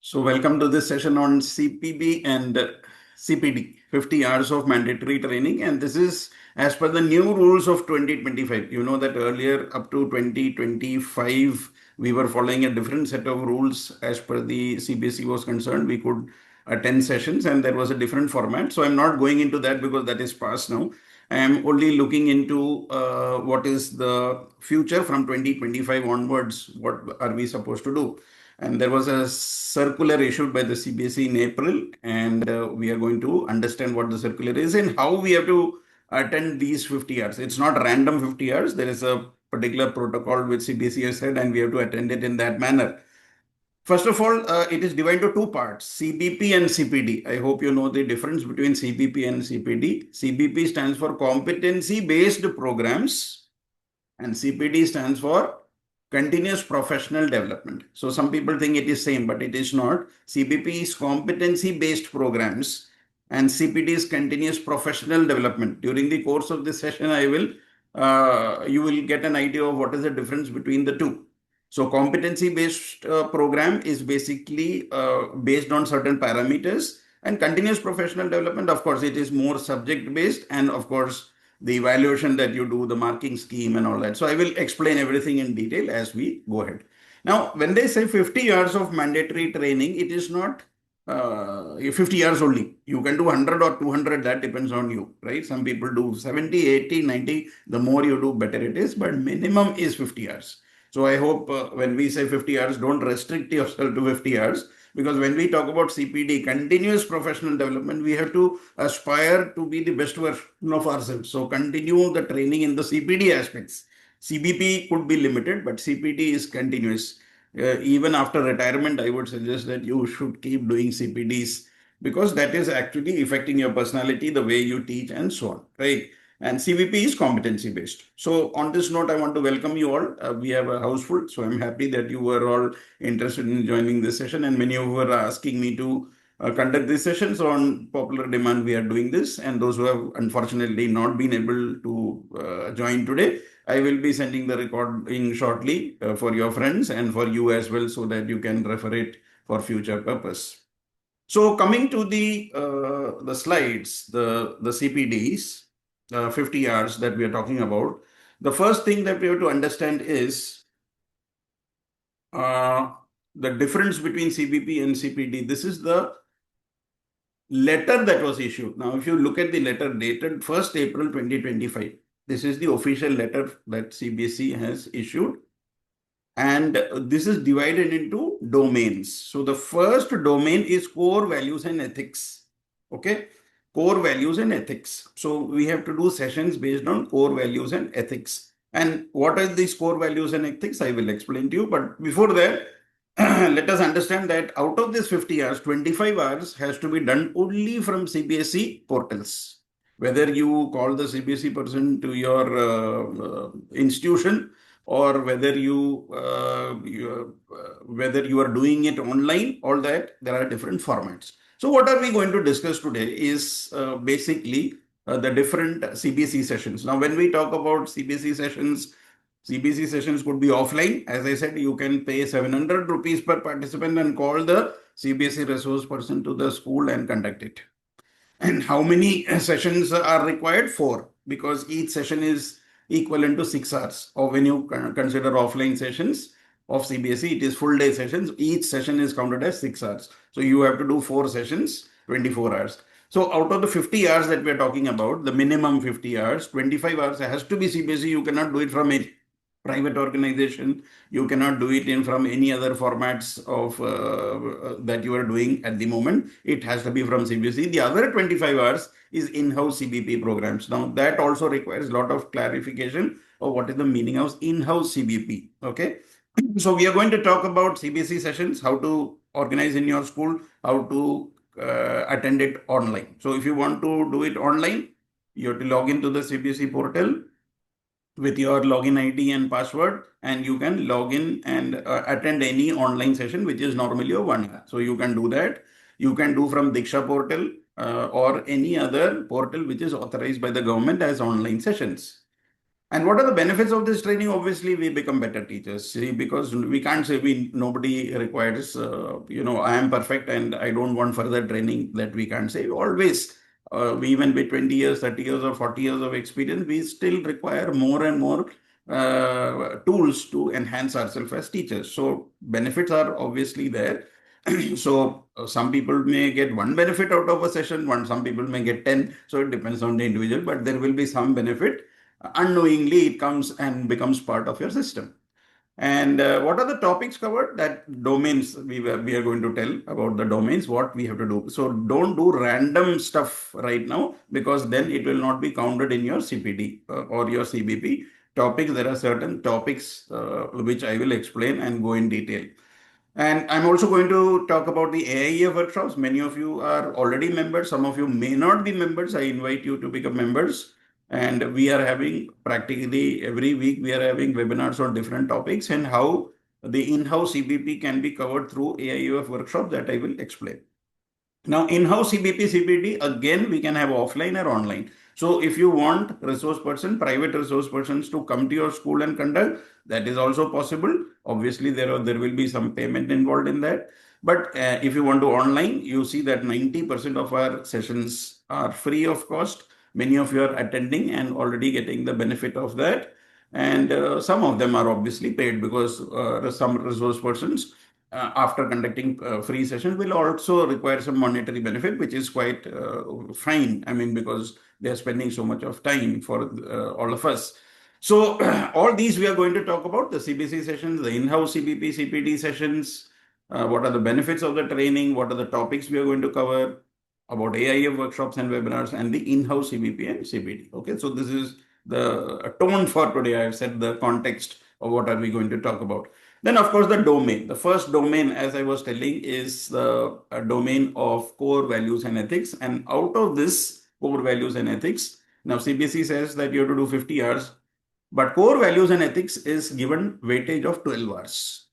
So welcome to this session on CPB and CPD, 50 hours of mandatory training. And this is as per the new rules of 2025. You know that earlier up to 2025, we were following a different set of rules as per the Cbse was concerned. We could attend sessions and there was a different format. So I'm not going into that because that is past now. I am only looking into what is the future from 2025 onwards. What are we supposed to do? And there was a circular issued by the Cbse in April, and we are going to understand what the circular is and how we have to attend these 50 hours. It's not random 50 hours. There is a particular protocol which Cbse has said, and we have to attend it in that manner. First of all, it is divided into two parts, CBP and CPD. I hope you know the difference between CBP and CPD. CBP stands for competency-based programs, and CPD stands for continuous professional development. So some people think it is same, but it is not. CBP is competency based programs and CPD is continuous professional development. During the course of this session, you will get an idea of what is the difference between the two. So competency based program is basically based on certain parameters, and continuous professional development, of course, it is more subject based, and of course the evaluation that you do, the marking scheme and all that. So I will explain everything in detail as we go ahead. Now, when they say 50 hours of mandatory training, it is not 50 hours only. You can do 100 or 200, that depends on you, right? Some people do 70, 80, 90. The more you do, better it is, but minimum is 50 hours. So I hope when we say 50 hours, don't restrict yourself to 50 hours. Because when we talk about CPD, continuous professional development, we have to aspire to be the best version of ourselves. So continue the training in the CPD aspects. CBP could be limited, but CPD is continuous. Even after retirement, I would suggest that you should keep doing CPDs because that is actually affecting your personality, the way you teach and so on, right? And CVP is competency based. So on this note, I want to welcome you all. We have a house full, so I'm happy that you were all interested in joining this session, and many of you were asking me to conduct these sessions. So on popular demand, we are doing this, and those who have unfortunately not been able to join today, I will be sending the recording shortly for your friends and for you as well, so that you can refer it for future purpose. So coming to the slides, the CPDs. 50 hours that we are talking about, the first thing that we have to understand is the difference between CBP and CPD. This is the letter that was issued. Now, if you look at the letter dated 1st April 2025, this is the official letter that Cbse has issued. And this is divided into domains. So the first domain is core values and ethics. Okay. Core values and ethics. So we have to do sessions based on core values and ethics. And what are these core values and ethics? I will explain to you. But before that, let us understand that out of this 50 hours, 25 hours has to be done only from Cbse portals. Whether you call the Cbse person to your institution, or whether you are doing it online, all that, there are different formats. So what are we going to discuss today is basically the different Cbse sessions. Now, when we talk about Cbse sessions could be offline. As I said, you can pay 700 rupees per participant and call the Cbse resource person to the school and conduct it. And how many sessions are required? 4, because each session is equivalent to 6 hours. Or when you consider offline sessions of Cbse, it is full day sessions. Each session is counted as 6 hours. So you have to do 4 sessions, 24 hours. So out of the 50 hours that we are talking about, the minimum 50 hours, 25 hours has to be Cbse. You cannot do it from a private organization. You cannot do it in from any other formats of that you are doing at the moment. It has to be from Cbse. The other 25 hours is in-house CBP programs. Now that also requires a lot of clarification of what is the meaning of in-house CBP. Okay. So we are going to talk about Cbse sessions, how to organize in your school, how to attend it online. So if you want to do it online, you have to log into the Cbse portal with your login ID and password, and you can log in and attend any online session, which is normally a 1 hour. So you can do that. You can do from Diksha portal or any other portal which is authorized by the government as online sessions. And what are the benefits of this training? Obviously, we become better teachers. See, because we can't say we nobody requires. I am perfect and I don't want further training. That we can't say. Always, even with 20 years, 30 years, or 40 years of experience, we still require more and more tools to enhance ourselves as teachers. So benefits are obviously there. So some people may get one benefit out of a session. Some people may get 10. So it depends on the individual, but there will be some benefit. Unknowingly it comes and becomes part of your system. And what are the topics covered? That domains we are going to tell about the domains, what we have to do. So don't do random stuff right now, because then it will not be counted in your CPD or your CBP topics. There are certain topics which I will explain and go in detail. And I'm also going to talk about the AIEF workshops. Many of you are already members. Some of you may not be members. I invite you to become members. And we are having practically every week, we are having webinars on different topics and how the in-house CBP can be covered through AIEF workshop that I will explain. Now, in-house CBP, CPD, again, we can have offline or online. So if you want resource person, private resource persons to come to your school and conduct, that is also possible. Obviously, there will be some payment involved in that. But if you want to online, you see that 90% of our sessions are free of cost. Many of you are attending and already getting the benefit of that. And some of them are obviously paid, because some resource persons after conducting free sessions will also require some monetary benefit, which is quite fine. I mean, because they are spending so much of time for all of us. So all these we are going to talk about: the CBC sessions, the in-house CBP, CPD sessions, what are the benefits of the training, what are the topics we are going to cover, about AIF workshops and webinars, and the in-house CBP and CPD. Okay, so this is the tone for today. I have set the context of what are we going to talk about. Then, of course, the domain. The first domain, as I was telling, is the domain of core values and ethics. And out of this core values and ethics, now CBC says that you have to do 50 hours, but core values and ethics is given weightage of 12 hours.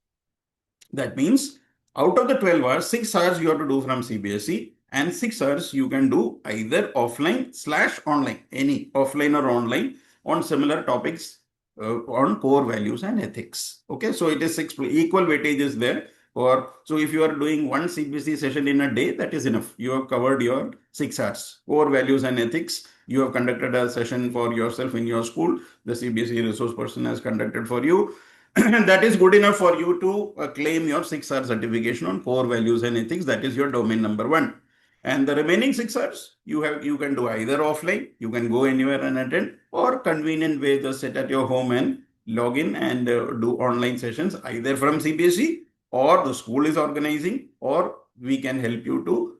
That means out of the 12 hours, 6 hours you have to do from Cbse, and 6 hours you can do either offline/online, any offline or online, on similar topics on core values and ethics. Okay, so it is equal weightage is there. So if you are doing one CBC session in a day, that is enough. You have covered your 6 hours. Core values and ethics, you have conducted a session for yourself in your school. The CBSE resource person has conducted for you. That is good enough for you to claim your 6 hour certification on core values and ethics. That is your domain number 1. And the remaining 6 hours, you can do either offline, you can go anywhere and attend, or convenient way, just sit at your home and log in and do online sessions either from CBSE, or the school is organizing, or we can help you to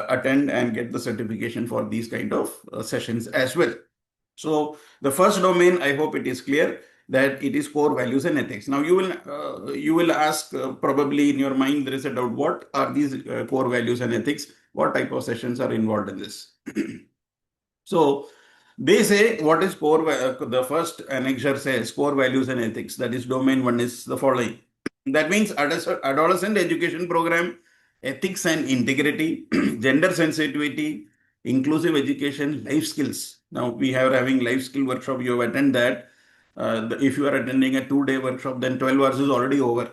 attend and get the certification for these kind of sessions as well. So the first domain, I hope it is clear that it is core values and ethics. Now you will ask, probably in your mind there is a doubt, what are these core values and ethics? What type of sessions are involved in this? So they say what is core. The first annexure says core values and ethics. That is domain 1 is the following. That means adolescent education program, ethics and integrity, gender sensitivity, inclusive education, life skills. Now we are having life skill workshop. You have attended that. If you are attending a 2-day workshop, then 12 hours is already over,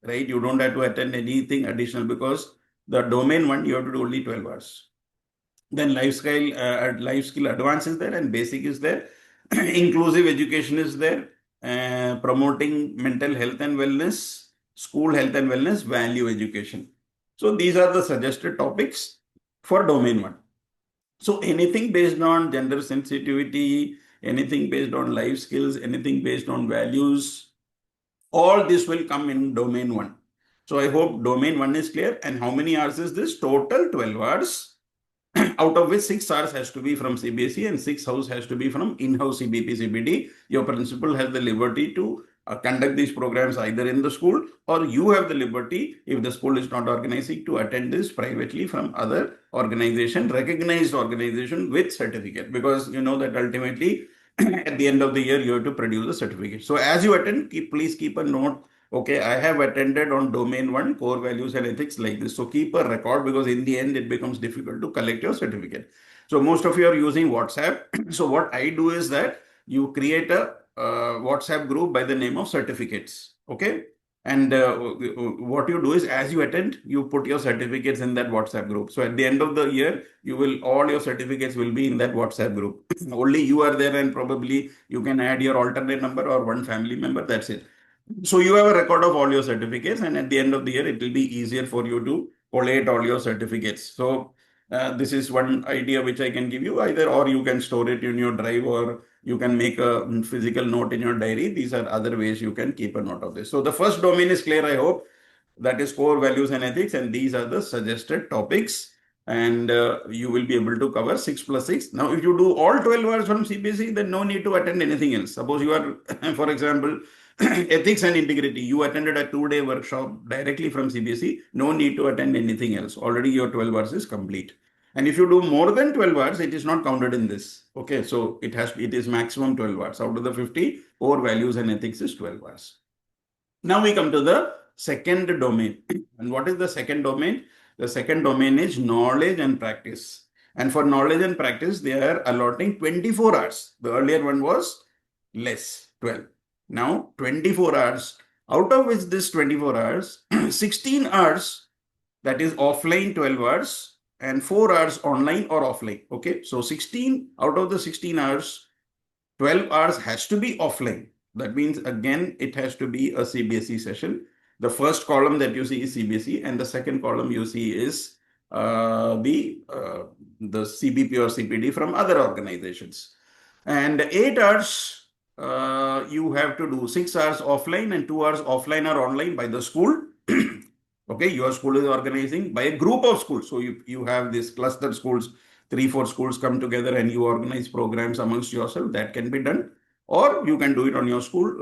right? You don't have to attend anything additional, because the domain 1 you have to do only 12 hours. Then life skill advance is there, and basic is there. Inclusive education is there. Promoting mental health and wellness, school health and wellness, value education. So these are the suggested topics for domain 1. So anything based on gender sensitivity, anything based on life skills, anything based on values, all this will come in domain 1. So I hope domain 1 is clear. And how many hours is this? Total 12 hours. Out of which 6 hours has to be from CBSE and 6 hours has to be from in-house CBP, CBD. Your principal has the liberty to conduct these programs either in the school, or you have the liberty, if the school is not organizing, to attend this privately from other organization, recognized organization with certificate. Because you know that ultimately at the end of the year you have to produce a certificate. So as you attend, please keep a note. Okay, I have attended on domain 1, core values and ethics, like this. So keep a record, because in the end it becomes difficult to collect your certificate. So most of you are using WhatsApp. So what I do is that you create a WhatsApp group by the name of certificates. Okay. And what you do is, as you attend, you put your certificates in that WhatsApp group. So at the end of the year, all your certificates will be in that WhatsApp group. Only you are there, and probably you can add your alternate number or one family member. That's it. So you have a record of all your certificates, and at the end of the year, it will be easier for you to collate all your certificates. So this is one idea which I can give you, either, or you can store it in your drive, or you can make a physical note in your diary. These are other ways you can keep a note of this. So the first domain is clear, I hope. That is core values and ethics, and these are the suggested topics. And you will be able to cover 6 plus 6. Now, if you do all 12 hours from CBSE, then no need to attend anything else. Suppose you are, for example, ethics and integrity. You attended a 2-day workshop directly from CBSE. No need to attend anything else. Already your 12 hours is complete. And if you do more than 12 hours, it is not counted in this. Okay, so it is maximum 12 hours. Out of the 50, core values and ethics is 12 hours. Now we come to the second domain. And what is the second domain? The second domain is knowledge and practice. And for knowledge and practice, they are allotting 24 hours. The earlier one was less, 12. Now 24 hours. Out of which this 24 hours, 16 hours, that is offline 12 hours, and 4 hours online or offline. Okay, so 16 out of the 16 hours, 12 hours has to be offline. That means, again, it has to be a CBSE session. The first column that you see is CBSE, and the second column you see is the CBP or CPD from other organizations. And 8 hours, you have to do 6 hours offline and 2 hours offline or online by the school. Okay, your school is organizing by a group of schools. So you have these cluster schools, 3-4 schools come together and you organize programs amongst yourself. That can be done. Or you can do it on your school,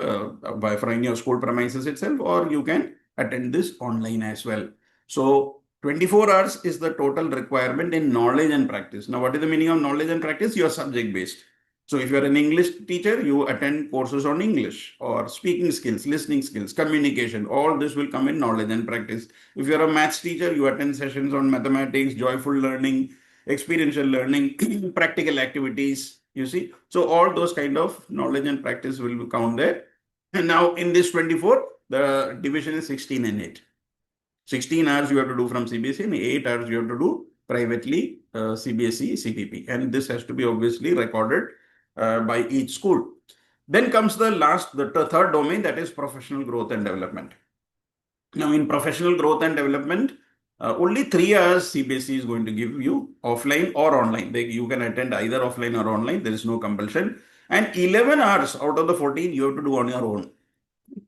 from your school premises itself, or you can attend this online as well. So 24 hours is the total requirement in knowledge and practice. Now, what is the meaning of knowledge and practice? You are subject based. So if you're an English teacher, you attend courses on English or speaking skills, listening skills, communication. All this will come in knowledge and practice. If you're a maths teacher, you attend sessions on mathematics, joyful learning, experiential learning, practical activities, you see. So all those kind of knowledge and practice will count there. And now in this 24, the division is 16 and 8. 16 hours you have to do from CBSE and 8 hours you have to do privately CBSE, CPP. And this has to be obviously recorded by each school. Then comes the third domain, that is professional growth and development. Now in professional growth and development, only 3 hours CBSE is going to give you, offline or online. You can attend either offline or online. There is no compulsion. And 11 hours out of the 14 you have to do on your own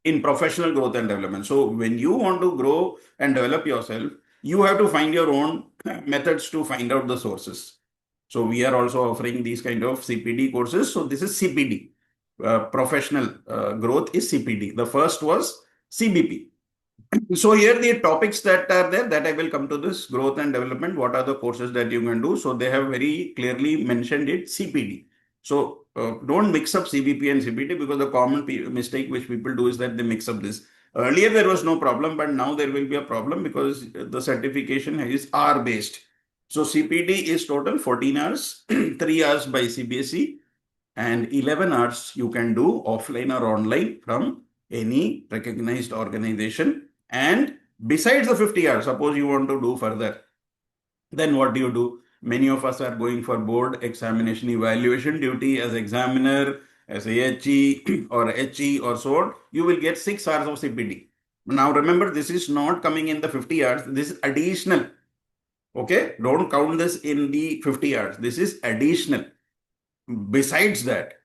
in professional growth and development. So when you want to grow and develop yourself, you have to find your own methods to find out the sources. So we are also offering these kind of CPD courses. So this is CPD. Professional growth is CPD. The first was CBP. So here the topics that are there, that I will come to this growth and development. What are the courses that you can do? So they have very clearly mentioned it CPD. So don't mix up CBP and CPD, because the common mistake which people do is that they mix up this. Earlier there was no problem, but now there will be a problem because the certification is hour based. So CPD is total 14 hours, 3 hours by CBSE, and 11 hours you can do offline or online from any recognized organization. And besides the 50 hours, suppose you want to do further, then what do? Many of us are going for board examination evaluation duty as examiner, as AHE or HE or so on. You will get 6 hours of CPD. Now remember, this is not coming in the 50 hours. This is additional. Okay, don't count this in the 50 hours. This is additional. Besides that,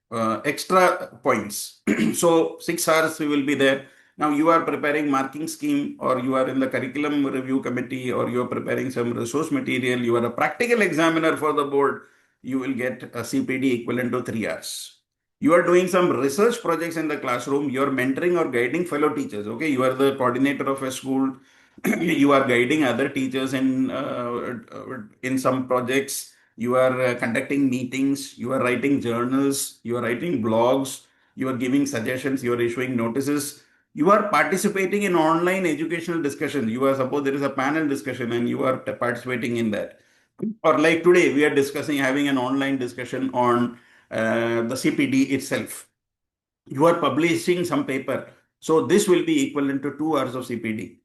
extra points. So 6 hours will be there. Now you are preparing marking scheme, or you are in the curriculum review committee, or you are preparing some resource material, you are a practical examiner for the board, you will get a CPD equivalent to 3 hours. You are doing some research projects in the classroom, you are mentoring or guiding fellow teachers. Okay, you are the coordinator of a school, you are guiding other teachers in some projects, you are conducting meetings, you are writing journals, you are writing blogs, you are giving suggestions, you are issuing notices. You are participating in online educational discussion. Suppose there is a panel discussion and you are participating in that. Or like today, we are having an online discussion on the CPD itself. you are publishing some paper. So this will be equivalent to 2 hours of CPD.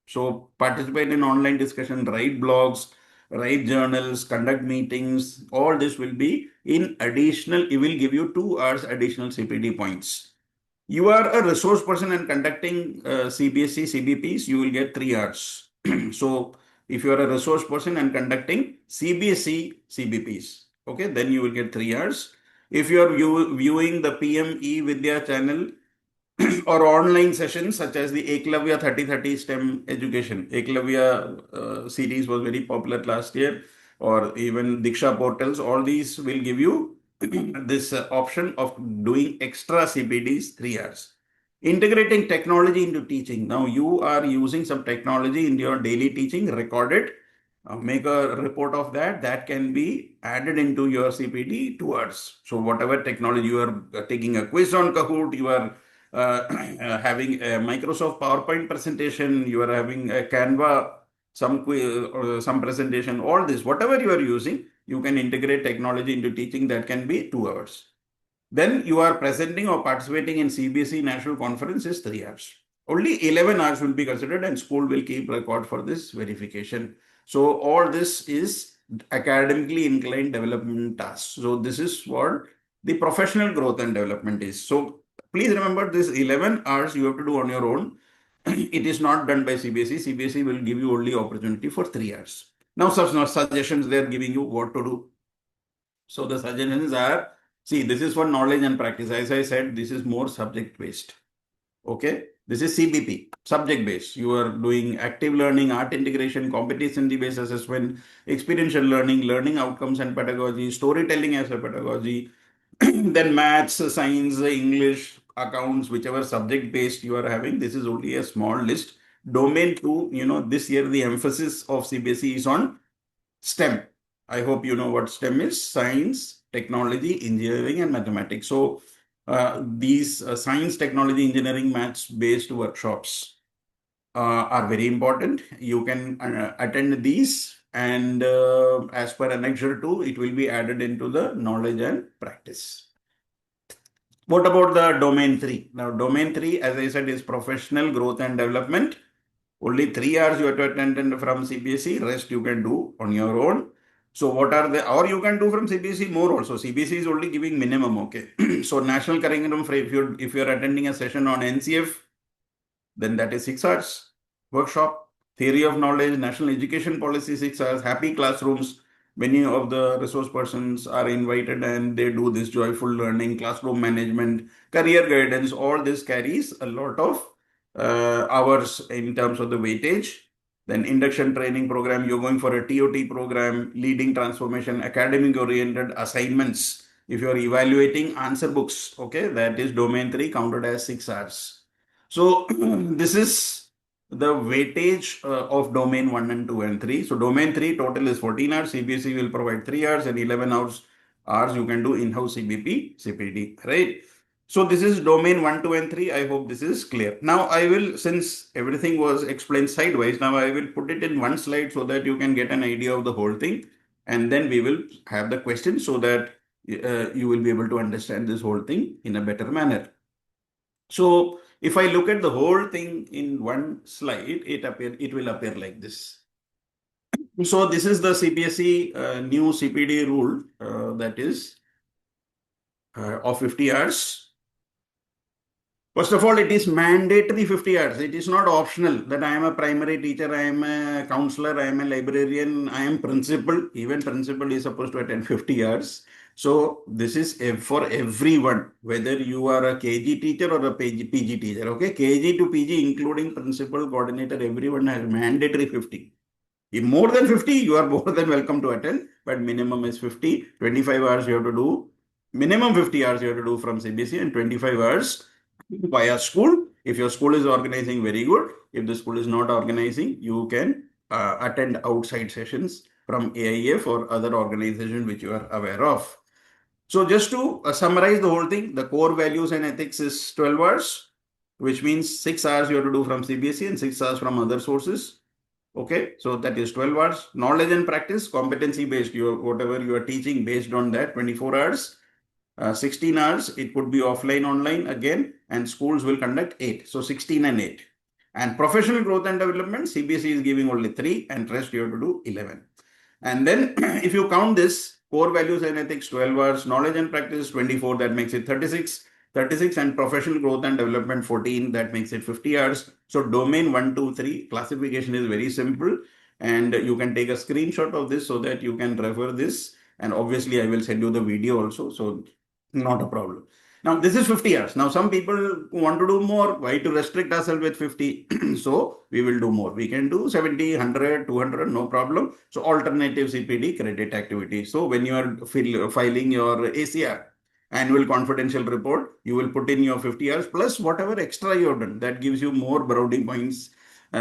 So participate in online discussion, write blogs, write journals, conduct meetings. All this will be in additional, it will give you 2 hours additional CPD points. You are a resource person and conducting CBSE, CBPs, you will get 3 hours. So if you are a resource person and conducting CBSE, CBPs, okay, then you will get 3 hours. If you are viewing the PME Vidya channel or online sessions such as the Eklavya 3030 STEM education. Eklavya series was very popular last year, or even Diksha portals. All these will give you this option of doing extra CPDs 3 hours. Integrating technology into teaching. Now you are using some technology in your daily teaching, record it, make a report of that. That can be added into your CPD 2 hours. So whatever technology you are taking a quiz on Kahoot, you are having a Microsoft PowerPoint presentation, you are having a Canva, some quiz or some presentation, all this, whatever you are using, you can integrate technology into teaching. That can be 2 hours. Then you are presenting or participating in CBSE National Conference is 3 hours. Only 11 hours will be considered and school will keep record for this verification. So all this is academically inclined development tasks. So this is what the professional growth and development is. So please remember this 11 hours you have to do on your own. It is not done by CBSE. CBSE will give you only opportunity for 3 hours. Now, some suggestions they are giving you what to do. So the suggestions are, see, this is for knowledge and practice. As I said, this is more subject based. Okay. This is CBP, subject based. You are doing active learning, art integration, competency based assessment, experiential learning, learning outcomes and pedagogy, storytelling as a pedagogy, then maths, science, English, accounts, whichever subject based you are having. This is only a small list. Domain 2, this year the emphasis of CBSE is on STEM. I hope you know what STEM is: science, technology, engineering, and mathematics. So, these science, technology, engineering, maths based workshops are very important. You can attend these, and as per Annexure 2, it will be added into the knowledge and practice. What about the domain 3? Now, domain 3, as I said, is professional growth and development. Only 3 hours you have to attend from CBSE, rest you can do on your own. So what are the, or you can do from CBSE more also. CBSE is only giving minimum, okay. So national curriculum, if you're attending a session on NCF, then that is 6 hours. Workshop, theory of knowledge, national education policy, 6 hours, happy classrooms. Many of the resource persons are invited and they do this joyful learning, classroom management, career guidance. All this carries a lot of hours in terms of the weightage. Then induction training program, you're going for a TOT program, leading transformation, academic oriented assignments. If you're evaluating answer books, okay, that is domain 3 counted as 6 hours. So this is the weightage of domain 1 and 2 and 3. So domain 3 total is 14 hours. CBSE will provide 3 hours and 11 hours you can do in-house CBP, CPD, right? So this is domain 1, 2 and 3. I hope this is clear. Now I will, since everything was explained sideways, now I will put it in one slide so that you can get an idea of the whole thing. And then we will have the question so that you will be able to understand this whole thing in a better manner. So if I look at the whole thing in one slide, it will appear like this. So this is the CBSE new CPD rule that is of 50 hours. First of all, it is mandatory 50 hours. It is not optional that I am a primary teacher, I am a counselor, I am a librarian, I am principal. Even principal is supposed to attend 50 hours. So this is for everyone, whether you are a KG teacher or a PG teacher. Okay, KG to PG, including principal, coordinator, everyone has mandatory 50. If more than 50, you are more than welcome to attend, but minimum is 50. 25 hours you have to do. Minimum 50 hours you have to do from CBSE and 25 hours via school. If your school is organizing, very good. If the school is not organizing, you can attend outside sessions from AIF or other organizations which you are aware of. So just to summarize the whole thing, the core values and ethics is 12 hours, which means 6 hours you have to do from CBSE and 6 hours from other sources. Okay, so that is 12 hours. Knowledge and practice, competency based, whatever you are teaching based on that, 24 hours. 16 hours, it could be offline, online again, and schools will conduct 8. So 16 and 8. And professional growth and development, CBSE is giving only 3, and rest you have to do 11. And then if you count this, core values and ethics 12 hours, knowledge and practice 24, that makes it 36. 36 and professional growth and development 14, that makes it 50 hours. So domain 1, 2, 3 classification is very simple, and you can take a screenshot of this so that you can refer this. And obviously I will send you the video also, so not a problem. Now this is 50 hours. Now some people want to do more. Why to restrict ourselves with 50? So we will do more. We can do 70, 100, 200, no problem. So alternative CPD credit activities. So when you are filing your ACR, annual confidential report, you will put in your 50 hours plus whatever extra you have done. That gives you more brownie points.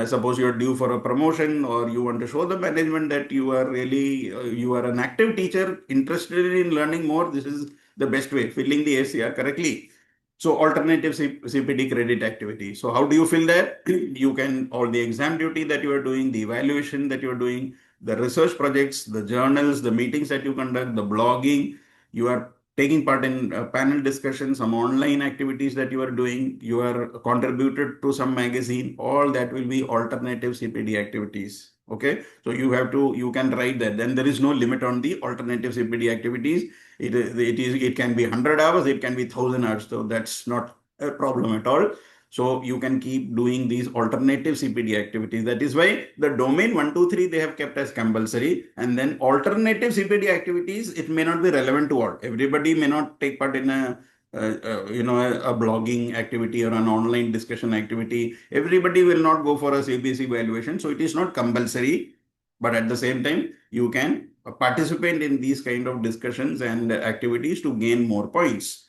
Suppose you are due for a promotion, or you want to show the management that you are really you are an active teacher interested in learning more. This is the best way, filling the ACR correctly. So alternative CPD credit activity. So how do you fill that? You can, all the exam duty that you are doing, the evaluation that you are doing, the research projects, the journals, the meetings that you conduct, the blogging, you are taking part in panel discussions, some online activities that you are doing, you are contributed to some magazine, all that will be alternative CPD activities. Okay, so you can write that. Then there is no limit on the alternative CPD activities. It can be 100 hours, it can be 1,000 hours. So that's not a problem at all. So you can keep doing these alternative CPD activities. That is why the domain 1, 2, 3 they have kept as compulsory. And then alternative CPD activities, it may not be relevant to all. Everybody may not take part in a blogging activity or an online discussion activity. Everybody will not go for a CBSE evaluation. So it is not compulsory. But at the same time, you can participate in these kind of discussions and activities to gain more points.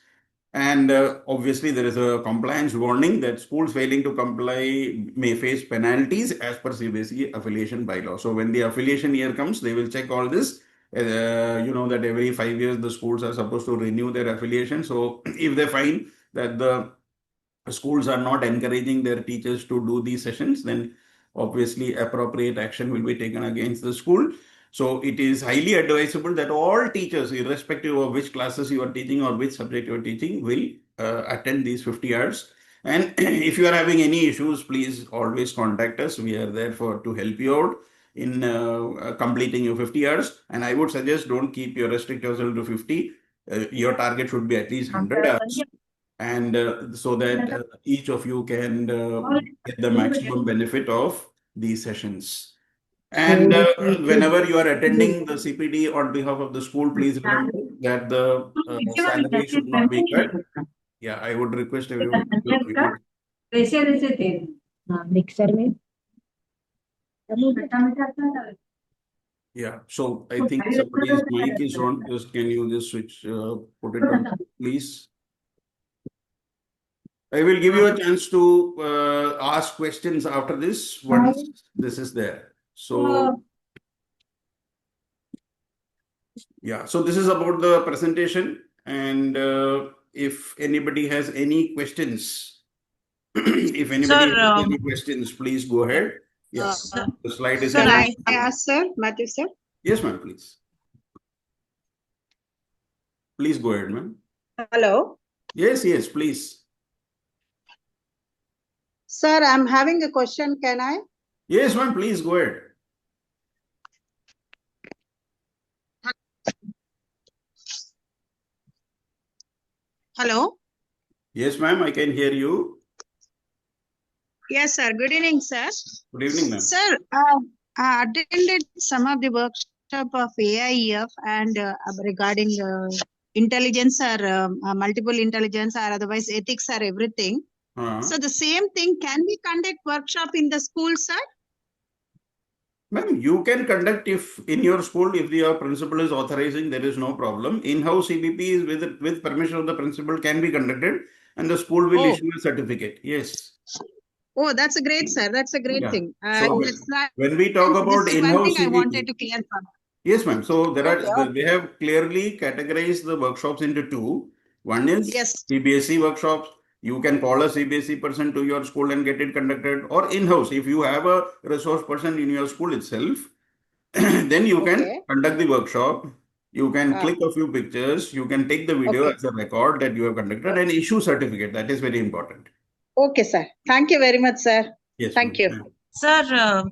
And obviously, there is a compliance warning that schools failing to comply may face penalties as per CBSE affiliation bylaw. So when the affiliation year comes, they will check all this. You know that every 5 years the schools are supposed to renew their affiliation. So if they find that the schools are not encouraging their teachers to do these sessions, then obviously appropriate action will be taken against the school. So it is highly advisable that all teachers, irrespective of which classes you are teaching or which subject you are teaching, will attend these 50 hours. And if you are having any issues, please always contact us. We are there to help you out in completing your 50 hours. And I would suggest don't restrict yourself to 50. Your target should be at least 100 hours, and so that each of you can get the maximum benefit of these sessions. And whenever you are attending the CPD on behalf of the school, please remember that the salary should not be cut. Yeah, I would request everyone to mute. Yeah, so I think somebody's mic is on. Just can you just switch, put it on, please? I will give you a chance to ask questions after this once this is there. So, yeah, so this is about the presentation. And if anybody has any questions, if anybody has any questions, please go ahead. Yeah, the slide is. Sir, I ask, sir, Matthew, sir. Yes, ma'am, please. Please go ahead, ma'am. Hello. Yes, please. Sir, I'm having a question. Can I? Yes, ma'am, please go ahead. Hello. Yes, ma'am, I can hear you. Yes, sir. Good evening, sir. Good evening, ma'am. Sir, I attended some of the workshop of AIEF and regarding intelligence or multiple intelligence or otherwise ethics or everything. So the same thing, can we conduct workshop in the school, sir? Ma'am, you can conduct if in your school, if your principal is authorizing, there is no problem. In-house CBP is with permission of the principal can be conducted, and the school will issue a certificate. Yes. Oh, that's a great, sir. That's a great thing. So when we talk about in-house CBP, I wanted to clear from. Yes, ma'am. So they have clearly categorized the workshops into two. One is CBSE workshops. You can call a CBSE person to your school and get it conducted, or in-house. If you have a resource person in your school itself, then you can conduct the workshop. You can Ah, click a few pictures, you can take the video okay. as a record that you have conducted and issue certificate. That is very important. Okay, sir. Thank you very much, sir. Yes, Thank ma'am. you. Yeah. Sir,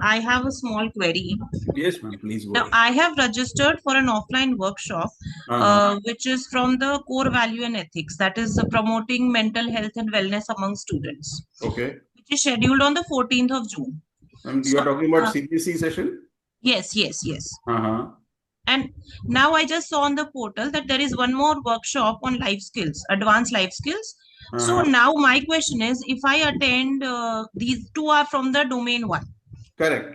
I have a small query. Yes, ma'am. Please go Now, ahead. I have registered for an offline workshop, Uh-huh. which is from the core value and ethics, that is promoting mental health and wellness among students, Okay. which is scheduled on the 14th of June. And you So, are talking about uh, CBC session? yes. Uh-huh. And now I just saw on the portal that there is one more workshop on life skills, advanced life skills. So Uh-huh. now my question is, if I attend, these two are from the domain one. Correct.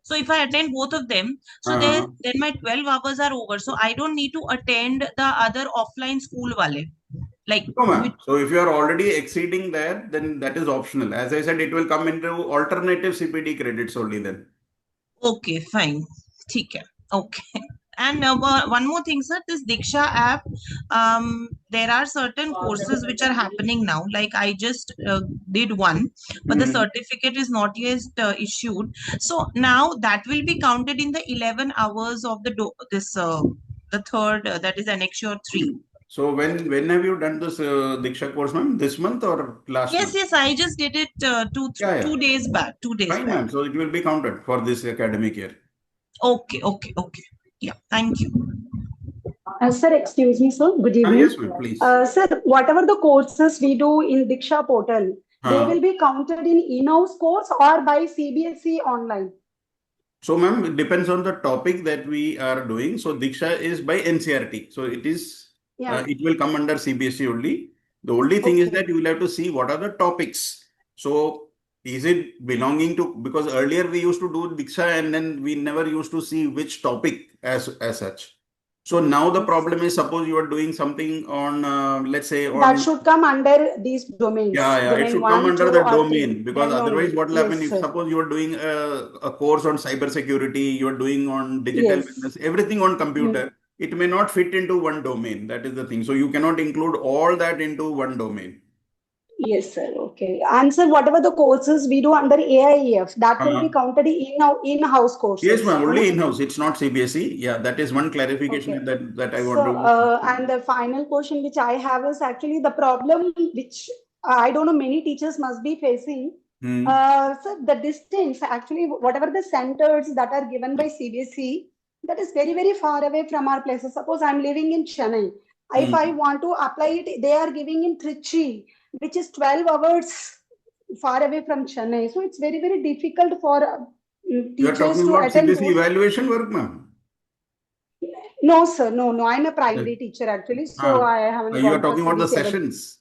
So if I attend both of them, so Uh-huh. then my 12 hours are over. So I don't need to attend the other offline school wale. Like No, which, ma'am. So if you are already exceeding that, then that is optional. As I said, it will come into alternative CPD credits only then. okay, fine. ठीक है. Okay. And one more thing, sir, this Diksha app, there are certain courses which are happening now. Like I just did one, but the Mhm. certificate is not yet issued. So now that will be counted in the 11 hours of this the third, that is annexure 3. So when have you done this Diksha course, ma'am? This month or last month? Yes, I just did it Yeah, yeah. 2 days back. 2 days Fine, back. ma'am. So it will be counted for this academic year. Okay. Yeah, thank you. Sir, excuse me, sir. Good Yes, evening. ma'am. Please. Sir, whatever the courses we do in Diksha portal, they Uh, will be counted in in-house course or by CBSE online. so, ma'am, it depends on the topic that we are doing. So, Diksha is by NCRT. So, Yeah. it will come under CBSE only. The only thing is that Okay. you will have to see what are the topics. So, is it belonging to, because earlier we used to do Diksha and then we never used to see which topic as such. So, now the Yes. problem is suppose you are doing something on, let's say, That on. should come under these domains, Yeah, it domain should come 1, under 2, the or 3. domain because Then otherwise, only. what will happen Yes, if sir. suppose you are doing a course on cyber security, you are doing on digital Yes. business, everything on Mm. computer, it may not fit into one domain. That is the thing. So you cannot include all that into one domain. Yes, sir. Okay. And sir, whatever the courses we do under AIEF, that will be Uh, counted in-house yes, courses. ma'am. है ना? Only in-house. It's not CBSE. Yeah, that is one clarification Okay. that I want So, to. and the final question which I have is actually the problem which I don't know many teachers must be facing. Hmm. So the distance, actually, whatever the centers that are given by CBSE, that is very, very far away from our places. Suppose I'm living in Chennai. If I Hmm. want to apply it, they are giving in Trichy, which is 12 hours far away from Chennai. So it's very, very difficult for You are teachers talking to about attend CBSE those. evaluation work, ma'am. No, sir. No. I'm a Yes. primary teacher actually, so Uh, I haven't you are gone for talking about the CBC. sessions.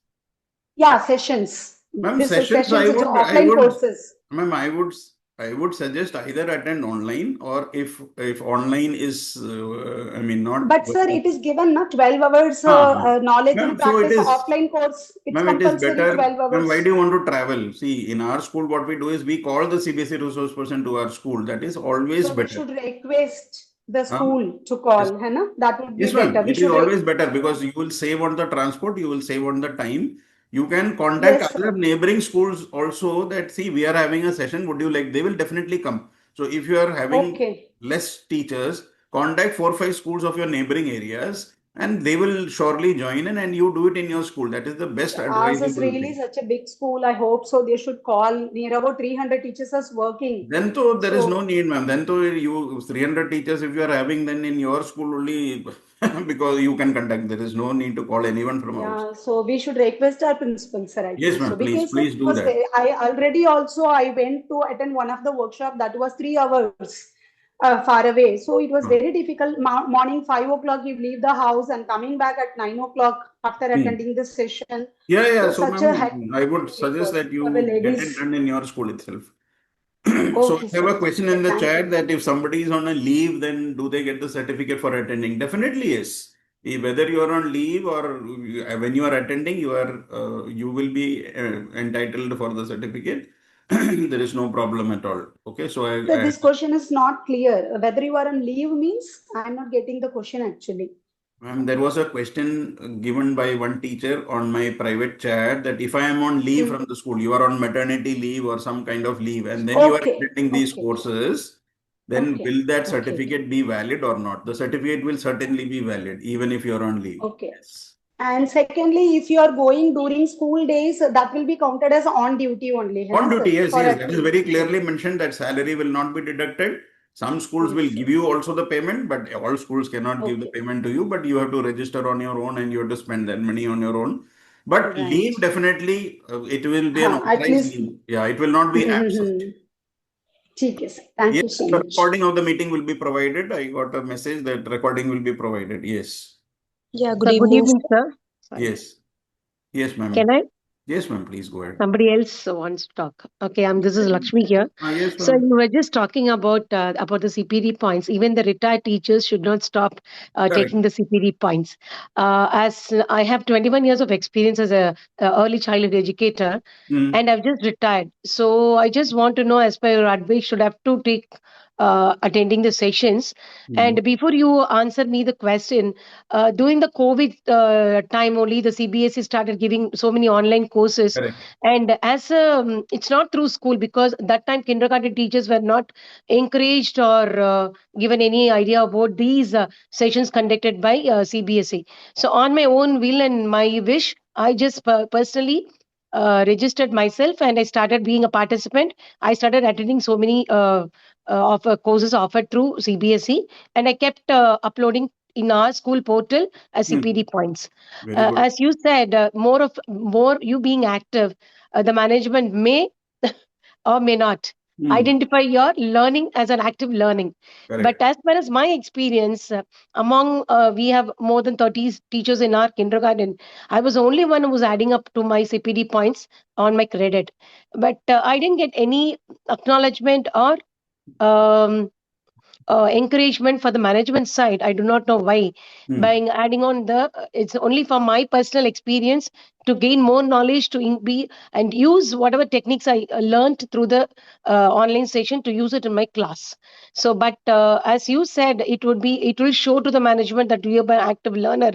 Yeah, sessions. Ma'am, This is sessions sessions. It's I offline would, courses. ma'am, I would suggest either attend online or if online is, I mean, not. But sir, it is given not 12 hours Uh, knowledge and ma'am, so it practice is, offline course. It's ma'am, it is compulsory better. 12 Ma'am, why hours. do you want to travel? See, in our school, what we do is we call the CBSE resource person to our school. That is always So we better. should request the Huh? school to Yes. call, है ना? That would be Yes, better. ma'am. We It is should always better because you will save on the transport, you will save on the time. You can contact yes, other sir. neighboring schools also that see we are having a session. Would you like? They will definitely come. So if you are having Okay. less teachers, contact 4 5 schools of your neighboring areas, and they will surely join in, and you do it in your school. That is the best Ours is advisable really thing. such a big school. I hope so. They should call. Near about 300 teachers is working. Then though there is no So need, ma'am. Then though you 300 teachers if you are having, then in your school only because you can contact. There is no need to call anyone from outside. yeah, so we should request our principal, sir, Yes, actually. So ma'am. Please, because it please do was that. very, I already also I went to attend one of the workshop that was 3 hours far away. So it was Hmm. very difficult. Morning 5 o'clock, you leave the house and coming back at 9 o'clock after Hmm. attending this session. Yeah, yeah. So So, such a ma'am, hectic I would it suggest was that for the you get it ladies. done in your school itself. So, Okay, I have sir. a question in Okay, the thank you. chat that if somebody is on a leave, then do they get the certificate for attending? Definitely, yes. Whether you are on leave or when you are attending, you will be entitled for the certificate. There is no problem at all. Okay, so So this question is not clear. Whether you are on leave means I'm not getting the question actually. There was a question given by one teacher on my private chat that if I am on leave Hmm. from the school, you are on maternity leave or some kind of leave, and then you are Okay, attending these okay. courses, then Okay. will that Okay. certificate be valid or not? The certificate will certainly be valid, even if you're on leave. Okay. Yes. And secondly, if you are going during school days, that will be counted as on duty only, है On ना, duty, sir? yes, For yes. That is very activity. clearly mentioned that salary will not be deducted. Some schools will Yes, give sir. you also the payment, but all schools cannot give the Okay. payment to you, but you have to register on your own and you have to spend that money on your own. But Right. leave definitely, it will be an At authorized least. leave. Yeah, it will not be absent. ठीक है sir. Thank Yes, you so the much. recording of the meeting will be provided. I got a message that recording will be provided. Yes. Yeah, good Sir, good evening. evening, sir. Sorry. Yes. Yes, ma'am. Can I? Yes, ma'am. Please go ahead. Somebody else wants to talk. Okay, this is Lakshmi here. Yes, So ma'am. you were just talking about the CPD points. Even the retired teachers should not stop Correct. taking the CPD points. As I have 21 years of experience as a early childhood educator, and I've just retired. So I just want to know, as per your advice, should I have to take attending the sessions? And before you answer me the question, during the COVID time only, the CBSE started giving so many online courses. Correct. And as it's not through school, because that time kindergarten teachers were not encouraged or given any idea about these sessions conducted by CBSE. So on my own will and my wish, I just personally registered myself and I started being a participant. I started attending so many courses offered through CBSE, and I kept uploading in our school portal as CPD points. Very good. As you said, more you being active, the management may or may not identify your learning as an active learning. Correct. But as far as my experience, among we have more than 30 teachers in our kindergarten. I was the only one who was adding up to my CPD points on my credit, but I didn't get any acknowledgement or um, encouragement for the management side. I do not know why. By adding on it's only for my personal experience to gain more knowledge to be and use whatever techniques I learned through the online session to use it in my class. So, but as you said, it will show to the management that we are an active learner,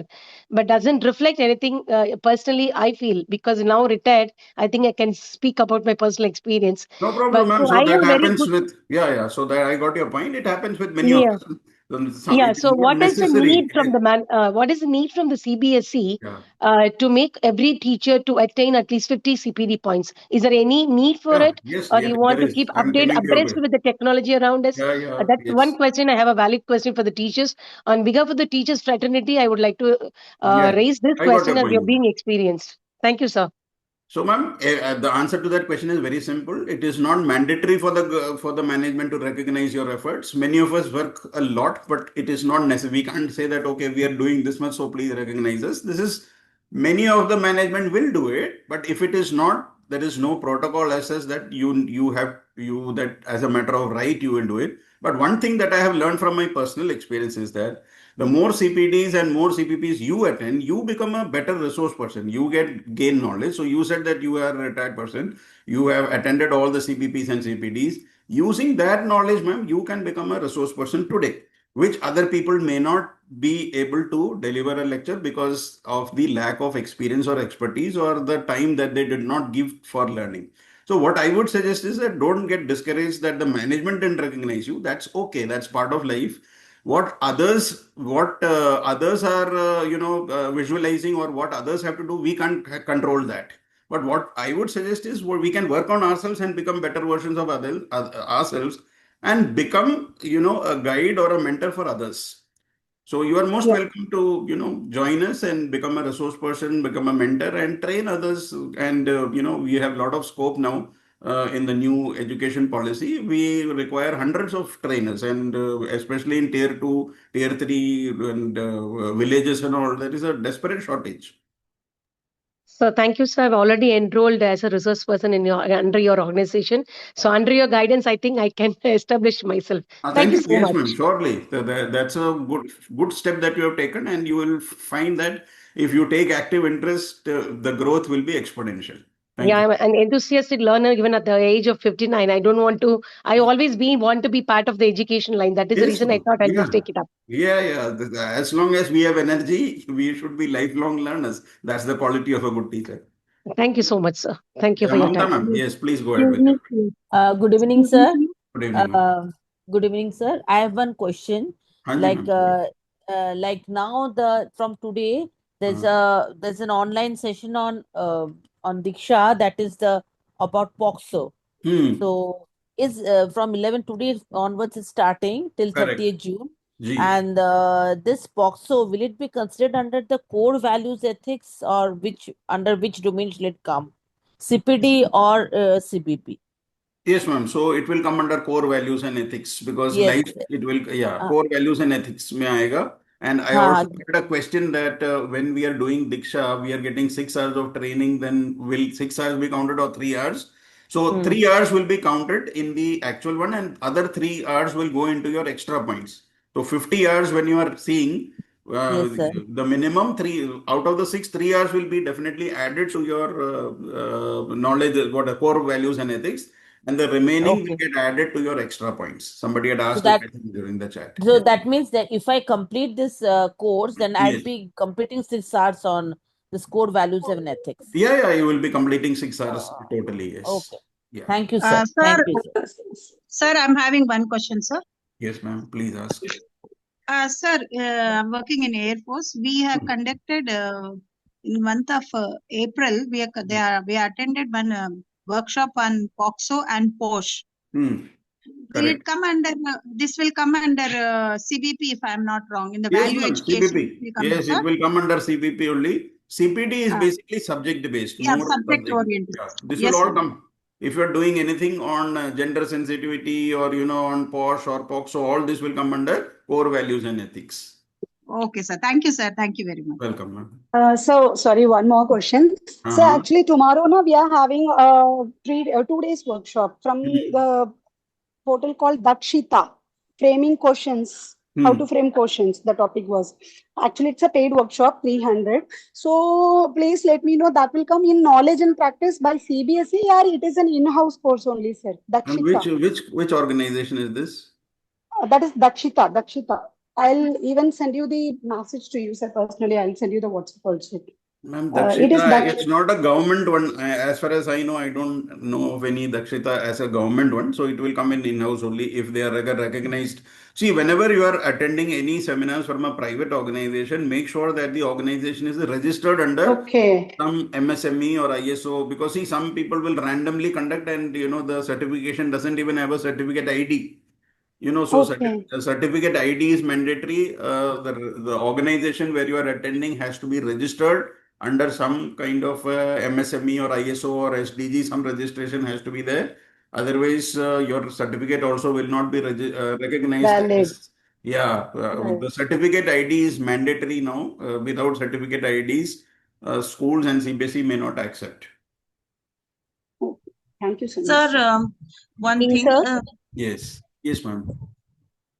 but doesn't reflect anything. Personally, I feel because now retired, I think I can speak about my personal experience. No But problem, ma'am. so I So that have very happens good. with, yeah. So that I got your point. It happens with many of Yeah. us. Yeah. It is So, not what is the necessary. need from the what is the need from the CBSE to make every teacher to attain at least 50 CPD points? Is there any need for Yeah. it, Yes, or yeah, you there want to is. keep I'm coming to your abreast question. with the technology around us? That's Yes. one question. I have a valid question for the teachers. On behalf of the teachers fraternity, I would like to Yeah. raise this I got question your as you're point. being experienced. Thank you, sir. So, ma'am, the answer to that question is very simple. It is not mandatory for the management to recognize your efforts. Many of us work a lot, but it is not necessary. We can't say that okay, we are doing this much, so please recognize us. This is many of the management will do it, but if it is not, there is no protocol as such that you that as a matter of right you will do it. But one thing that I have learned from my personal experience is that the more CPDs and more CPPs you attend, you become a better resource person. You gain knowledge. So you said that you are a retired person. You have attended all the CPPs and CPDs. Using that knowledge, ma'am, you can become a resource person today, which other people may not be able to deliver a lecture because of the lack of experience or expertise or the time that they did not give for learning. So what I would suggest is that don't get discouraged that the management didn't recognize you. That's okay. That's part of life. What others are visualizing or what others have to do, we can't control that. But what I would suggest is we can work on ourselves and become better versions of ourselves and become a guide or a mentor for others. So you are most Yeah. welcome to join us and become a resource person, become a mentor, and train others. And we have a lot of scope now in the new education policy. We require hundreds of trainers, and especially in tier 2, tier 3, and villages and all, there is a desperate shortage. So thank you, sir. I've already enrolled as a resource person under your organization. So under your guidance, I think I can establish myself. Thank Thank you you. so Yes, much. ma'am. Surely, that's a good step that you have taken, and you will find that if you take active interest, the growth will be exponential. Thank Yeah, you. I'm an enthusiastic learner even at the age of 59. I don't want to, I always want to be part of the education line. That is the Yes, reason I ma'am. thought I'll Yeah. just take it up. Yeah. As long as we have energy, we should be lifelong learners. That's the quality of a good teacher. Thank you so much, sir. Thank you Yeah, for your Mamta time. ma'am. Yes, please go ahead Good with your evening, good evening, sir. good evening, ma'am. Good evening, sir. I have one question. हाँ जी Like, ma'am, बोलिए। like now from today हाँ, there's an online session on Diksha, that is the about POXO. Hmm, So is from 11 today onwards is starting till correct 30th June. जी। And this POXO, will it be considered under the core values ethics, or which under which domain will it come? CPD or CBP? Yes, ma'am. So it will come under core values and ethics because Yes. life, it will, yeah, Uh, core values and ethics में आएगा. And I हाँ also हाँ had a question that when we are doing Diksha, we are getting 6 hours of training, then will 6 hours be counted or 3 hours? So hmm. 3 hours will be counted in the actual one, and other 3 hours will go into your extra points. So 50 hours when you are seeing, Yes, sir. the minimum three out of the six, 3 hours will be definitely added to your knowledge, what are core values and ethics, and the remaining will Okay. get added to your extra points. Somebody had So asked it, that I think, during the chat. so Yeah. that means that if I complete this course, then I'd Yes. be completing 6 hours on the core values and ethics. Yeah, yeah, you will be completing 6 hours Uh, totally. Yes. okay. Yeah. Thank you, sir. Sir, Thank you, sir. sir, I'm having one question, sir. Yes, ma'am. Please ask. Sir, I'm working in Air Force. We have conducted in month of April. We attended one workshop on POXO and POSH. Hmm. Will it Correct. come under this will come under CBP if I'm not wrong in the Yes, value ma'am. education CPP. will come, Yes, sir? it will come under CPP only. CPD is Uh, basically subject based, yeah, more subject subject. oriented. Yeah, this will Yes, all sir. come. If you are doing anything on gender sensitivity or on POSH or POXO, all this will come under core values and ethics. Okay, sir. Thank you, sir. Thank you very much. Welcome, ma'am. So sorry, one more question. So Uh-huh. actually tomorrow na, we are having a 2 days workshop from the portal called Dakshita, framing questions, how Hmm. to frame questions. The topic was actually it's a paid workshop, 300. So please let me know that will come in knowledge and practice by CBSE, or it is an in-house course only, sir. And which Dakshita. which organization is this? That is Dakshita. Dakshita. I'll even send you the message to you, sir. Personally, I'll send you the WhatsApp also. Ma'am, It is Dakshita, it's Dakshita. not a government one. As far as I know, I don't know of any Dakshita as a government one. So it will come in-house only if they are recognized. See, whenever you are attending any seminars from a private organization, make sure that the organization is registered under Okay. some MSME or ISO, because see, some people will randomly conduct and the certification doesn't even have a certificate ID. So Okay. certificate ID is mandatory. The organization where you are attending has to be registered under some kind of MSME or ISO or SDG. Some registration has to be there. Otherwise, your certificate also will not be recognized Valid. as. Yeah, Right. the certificate ID is mandatory now. Without certificate IDs, schools and CBSE may not accept. Okay. Thank you so much, Sir, sir. one Evening, thing. sir. Yes, yes, ma'am.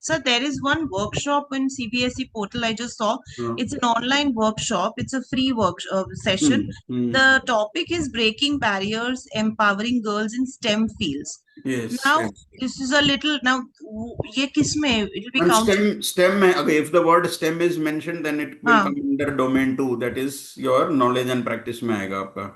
Sir, there is one workshop in CBSE portal I just saw. Uh, It's an online workshop. It's a free work session. hmm, hmm. The topic is breaking barriers, empowering girls in STEM fields. Yes, Now, yes. this is a little now. ये किसमें it will be And counted? STEM, okay, if the word STEM is mentioned, then it will हाँ. come under domain two. That is your knowledge and practice में आएगा आपका.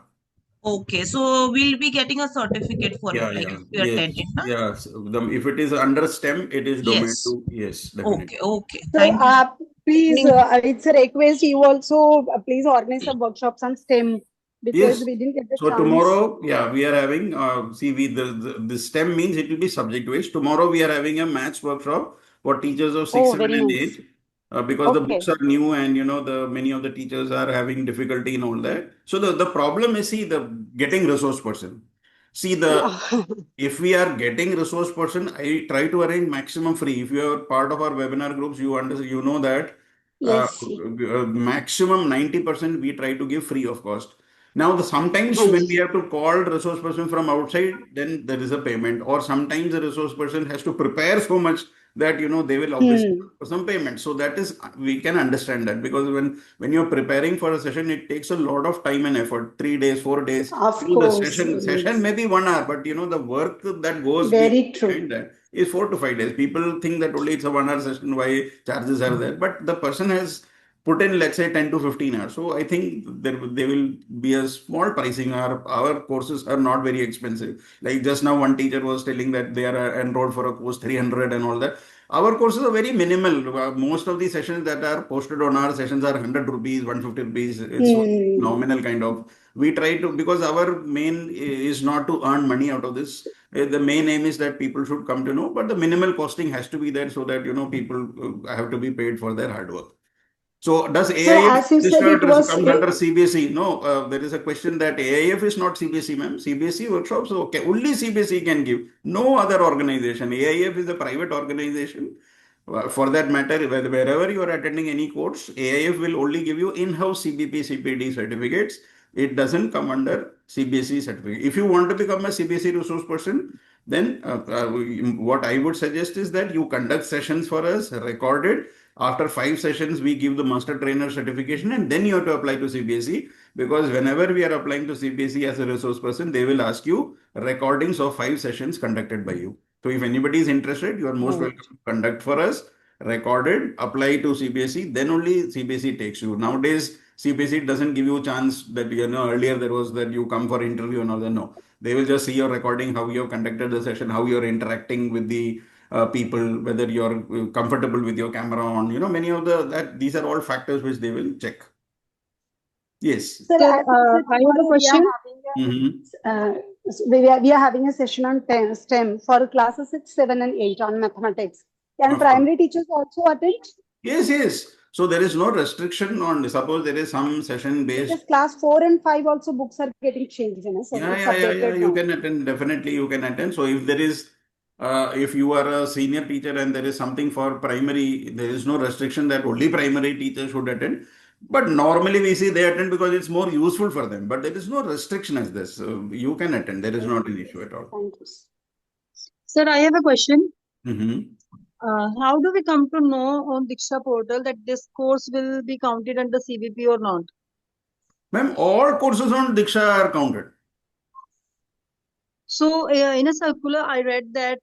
Okay, so we'll be getting a certificate for it, Yeah, like yeah, if we attended, yes, na? yeah. So if it is under STEM, it is domain Yes. two. Yes, Okay, definitely. okay. So, Thank you. please, Evening. it's a request. You also please organize some workshops on STEM because Yes. we didn't get the So chance. tomorrow, yeah, we are having, see, the STEM means it will be subject based. Tomorrow we are having a maths workshop for teachers of 6, Oh, 7, very and nice. 8. Because the books Okay. are new and the many of the teachers are having difficulty in all that. So the problem is, see, the getting resource person. See, Yeah. if we are getting resource person, I try to arrange maximum free. If you are part of our webinar groups, you know that Yes. maximum 90% we try to give free of cost. Now, sometimes when we Nice. have to call resource person from outside, then there is a payment, or sometimes the resource person has to prepare so much that they will obviously Hmm. ask for some payment. So that is, we can understand that, because when you're preparing for a session, it takes a lot of time and effort. 3 days, 4 days. Of The course. session may be 1 hour, but the work that goes Very true. behind that is 4 to 5 days. People think that only it's a 1 hour session, why charges are there, but the person has put in, let's say, 10 to 15 hours. So I think there will be a small pricing. Our courses are not very expensive. Like just now, one teacher was telling that they are enrolled for a course 300 and all that. Our courses are very minimal. Most of the sessions that are posted on our sessions are 100 rupees, 150 rupees. It's nominal kind of. We try to, because our main is not to earn money out of this. The main aim is that people should come to know, but the minimal costing has to be there so that, people have to be paid for their hard work. So does Sir, AIF as you said, it registered was comes under CBSE? No, there is a question that AIF is not CBSE, ma'am. CBSE workshops, okay, only CBSE can give. No other organization. AIF is a private organization. For that matter, wherever you are attending any course, AIF will only give you in-house CBP, CPD certificates. It doesn't come under CBSE certificate. If you want to become a CBSE resource person, then what I would suggest is that you conduct sessions for us, recorded. After 5 sessions, we give the master trainer certification, and then you have to apply to CBSE, because whenever we are applying to CBSE as a resource person, they will ask you recordings of 5 sessions conducted by you. So if anybody is interested, you are most Right. welcome to conduct for us, recorded, apply to CBSE, then only CBSE takes you. Nowadays, CBSE doesn't give you a chance that, earlier there was that you come for interview and all that. No, they will just see your recording, how you have conducted the session, how you are interacting with the people, whether you're comfortable with your camera on, many of these are all factors which they will check. Yes. Sir, Sir, as you said, I have a tomorrow question. we are having a session on STEM for classes 6, 7, and 8 on mathematics. Can Of course. primary teachers also attend? Yes, yes. So there is no restriction on, suppose there is some session based. Because class 4 and 5 also books are getting changed, sir. Yeah, It's yeah, yeah, yeah. updated You now. can attend. Definitely, you can attend. So if there is, if you are a senior teacher and there is something for primary, there is no restriction that only primary teachers should attend. But normally we see they attend because it's more useful for them. But there is no restriction as this. You can attend. There is not an issue at all. Thank you. Sir, I have a question. Mm-hmm. How do we come to know on Diksha portal that this course will be counted under CBP or not? Ma'am, all courses on Diksha are counted. So, in a circular, I read that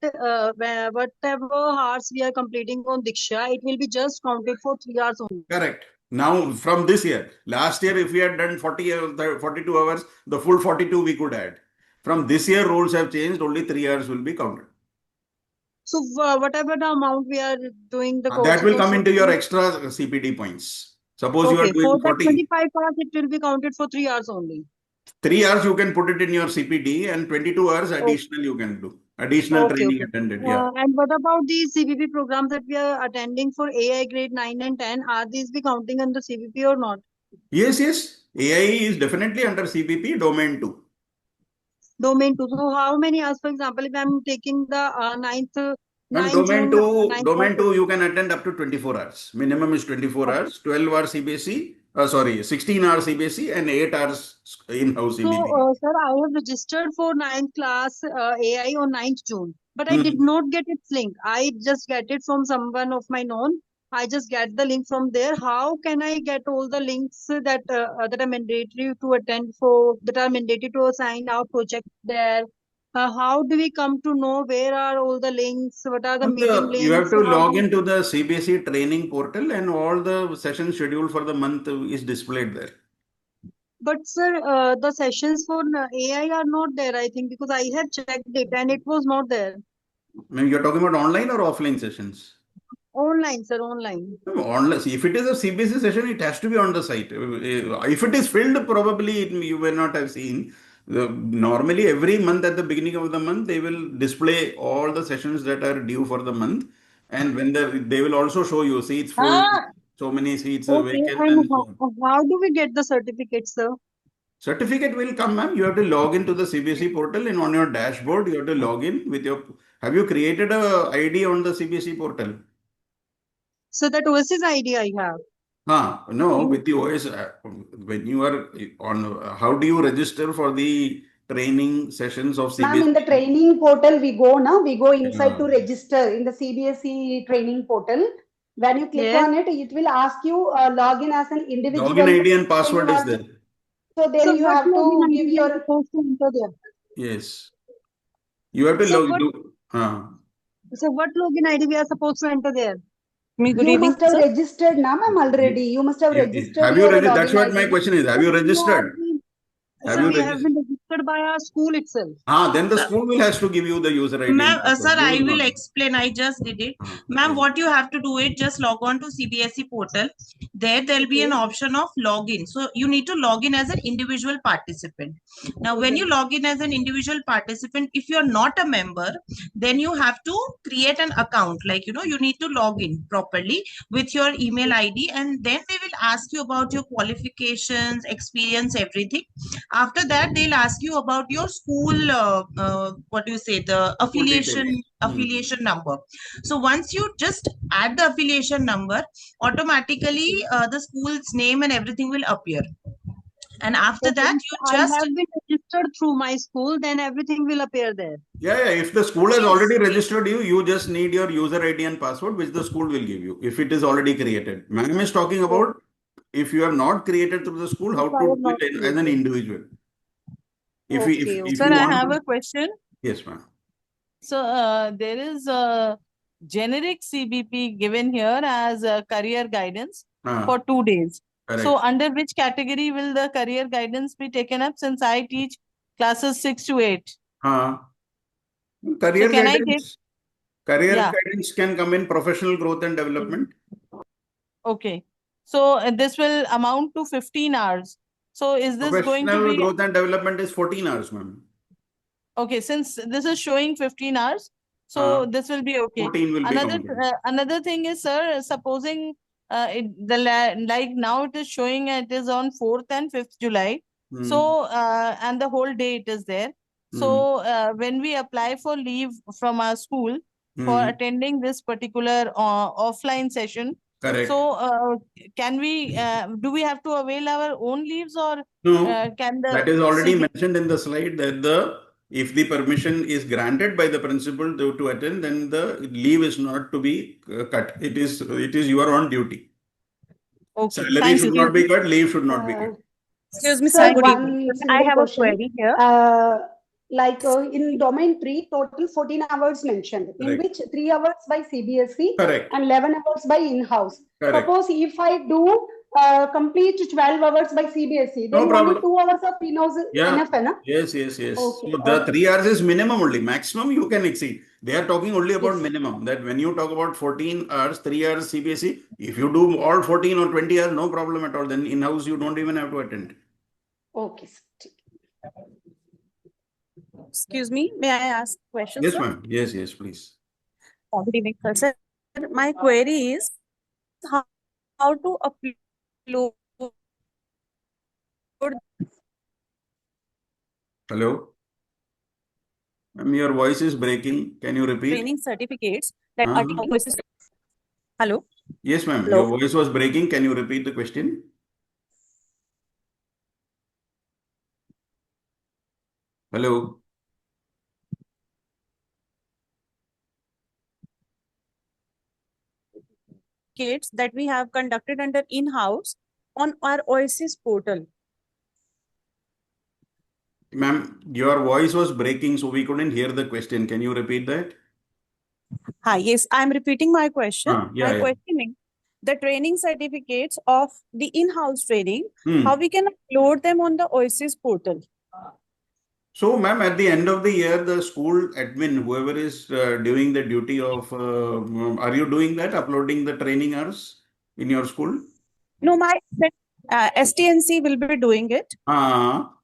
whatever hours we are completing on Diksha, it will be just counted for 3 hours only. Correct. Now, from this year, last year, if we had done 42 hours, the full 42 we could add. From this year, rules have changed, only 3 hours will be counted. So, whatever the amount we are doing the course. That will come into your extra CPD points. Suppose you are Okay, for doing that 40. 25 hours, it will be counted for 3 hours only. 3 hours you can put it in your CPD, and 22 hours additional you can do. Additional training attended. Yeah. And what about the CBP programs that we are attending for AI grade 9 and 10? Are these be counting under CBP or not? Yes, yes. AI is definitely under CBP domain 2. Domain 2. So how many hours, for example, if I'm taking the 9th And 9 June, 9th domain 2, you can attend up to 24 hours. Minimum is 24 hours, 12 hours CBSE, 16 hours CBSE and 8 hours in-house So, CBP. sir, I have registered for 9th class AI on 9th June, but I did not get its link. I just get it from someone of my known. I just get the link from there. How can I get all the links that that are mandatory to attend for, that are mandatory to assign our project there? How do we come to know where are all the links? What are the meeting You have links? to How log do into the CBSE training portal, and all the sessions scheduled for the month is displayed there. But sir, the sessions for AI are not there, I think, because I have checked it and it was not there. Maybe you're talking about online or offline sessions? Online, sir, online. No, online. See, if it is a CBSE session, it has to be on the site. If it is filled, probably you may not have seen. Normally, every month at the beginning of the month, they will display all the sessions that are due for the month, and when they will also show you seats full, so many seats Okay, vacant, and and so on. how do we get the certificate, sir? Certificate will come, ma'am. You have to log into the CBSE portal, and on your dashboard, you have to log in with your. Have you created a ID on the CBSE portal? So that OS's ID I have. No, with the OS, when you are on, how do you register for the training sessions of Ma'am, in the CBSE? training portal, we go inside to register in the CBSE training portal. When you click on it, it will ask you login as an individual. Login ID and So you password is have there. to, so then you what have to login give ID we are your. supposed to enter there? Yes. You have to So log. what login ID we are supposed to enter there? me. Good You evening, must have sir. registered, na ma'am, already. You must have registered Have you your registered? That's login what my ID. question is. Have you registered? Have Sir, you we have registered? been registered by our school itself. Then the school will has to give you the user ID Ma'am, and password. sir, You I will will not. explain. I just did it. Ma'am, Yes. what you have to do is just log on to CBSE portal. There'll be an option of login. So you need to log in as an individual participant. Now, when you log in as an individual participant, if you're not a member, then you have to create an account. Like, you need to log in properly with your email ID, and then they will ask you about your qualifications, experience, everything. After that, they'll ask you about your school, what do you say, the Full details. affiliation number. So once you just add the affiliation number, automatically the school's name and everything will appear. And after that, you I just have been registered through my school, then everything will appear there. Yeah. If the school has Yes. already registered you, you just need your user ID and password, which the school will give you if it is already created. Ma'am is talking about if you are not created through the school, how If I to have do not it as an created. individual. Okay. If Sir, you I want have to, a question. yes, ma'am. So there is a generic CBP given here as a career guidance for 2 days. Correct. So under which category will the career guidance be taken up, since I teach classes 6 to 8? Career So can I take? Yeah. guidance can come in professional growth and development. Okay. So this will amount to 15 hours. So is this going to Professional be growth and development is 14 hours, ma'am. okay? Since this is showing 15 hours, so this will be okay. 14 will be counted. Another thing is, sir, supposing like now it is showing it is on 4th and 5th July. So and the whole day it is there. So when we apply for leave from our school for attending this particular offline session, Correct. so can we do we have to avail our own leaves, or No, can the that is already CB mentioned in the slide that if the permission is granted by the principal to attend, then the leave is not to be cut. It is you are on duty. Okay, Salary thank should you. not be cut. Leave should not be cut. Excuse me, Sir, sir. Good evening. one I single have a question. query here. In domain 3, total 14 hours mentioned, in Correct. which 3 hours by CBSE Correct. and 11 hours by in-house. Correct. Suppose if I do complete 12 hours by CBSE, No then problem. only 2 hours of in-house is Yeah. enough, na? Yes. Okay. So the 3 hours is minimum only. Maximum you can exceed. They are talking only about Yes. minimum. That when you talk about 14 hours, 3 hours CBSE, if you do all 14 or 20 hours, no problem at all. Then in-house you don't even have to attend. Okay. Excuse me, may I ask questions, Yes, sir? ma'am. Yes, please. Good evening, sir. Sir, my query is how to upload Hello? Ma'am, your voice is breaking. Can you repeat? training certificates that Uh-huh. are taking. Hello? Yes, ma'am. Hello? Your voice was breaking. Can you repeat the question? Hello? Certificates that we have conducted under in-house on our Oasis portal. Ma'am, your voice was breaking, so we couldn't hear the question. Can you repeat that? Hi, yes, I'm repeating my question. Yeah. Question is the training certificates of the in-house training, Hmm. how we can upload them on the Oasis portal. So, ma'am, at the end of the year, the school admin, whoever is doing the duty of, are you doing that, uploading the training hours in your school? No, my STNC will be doing it.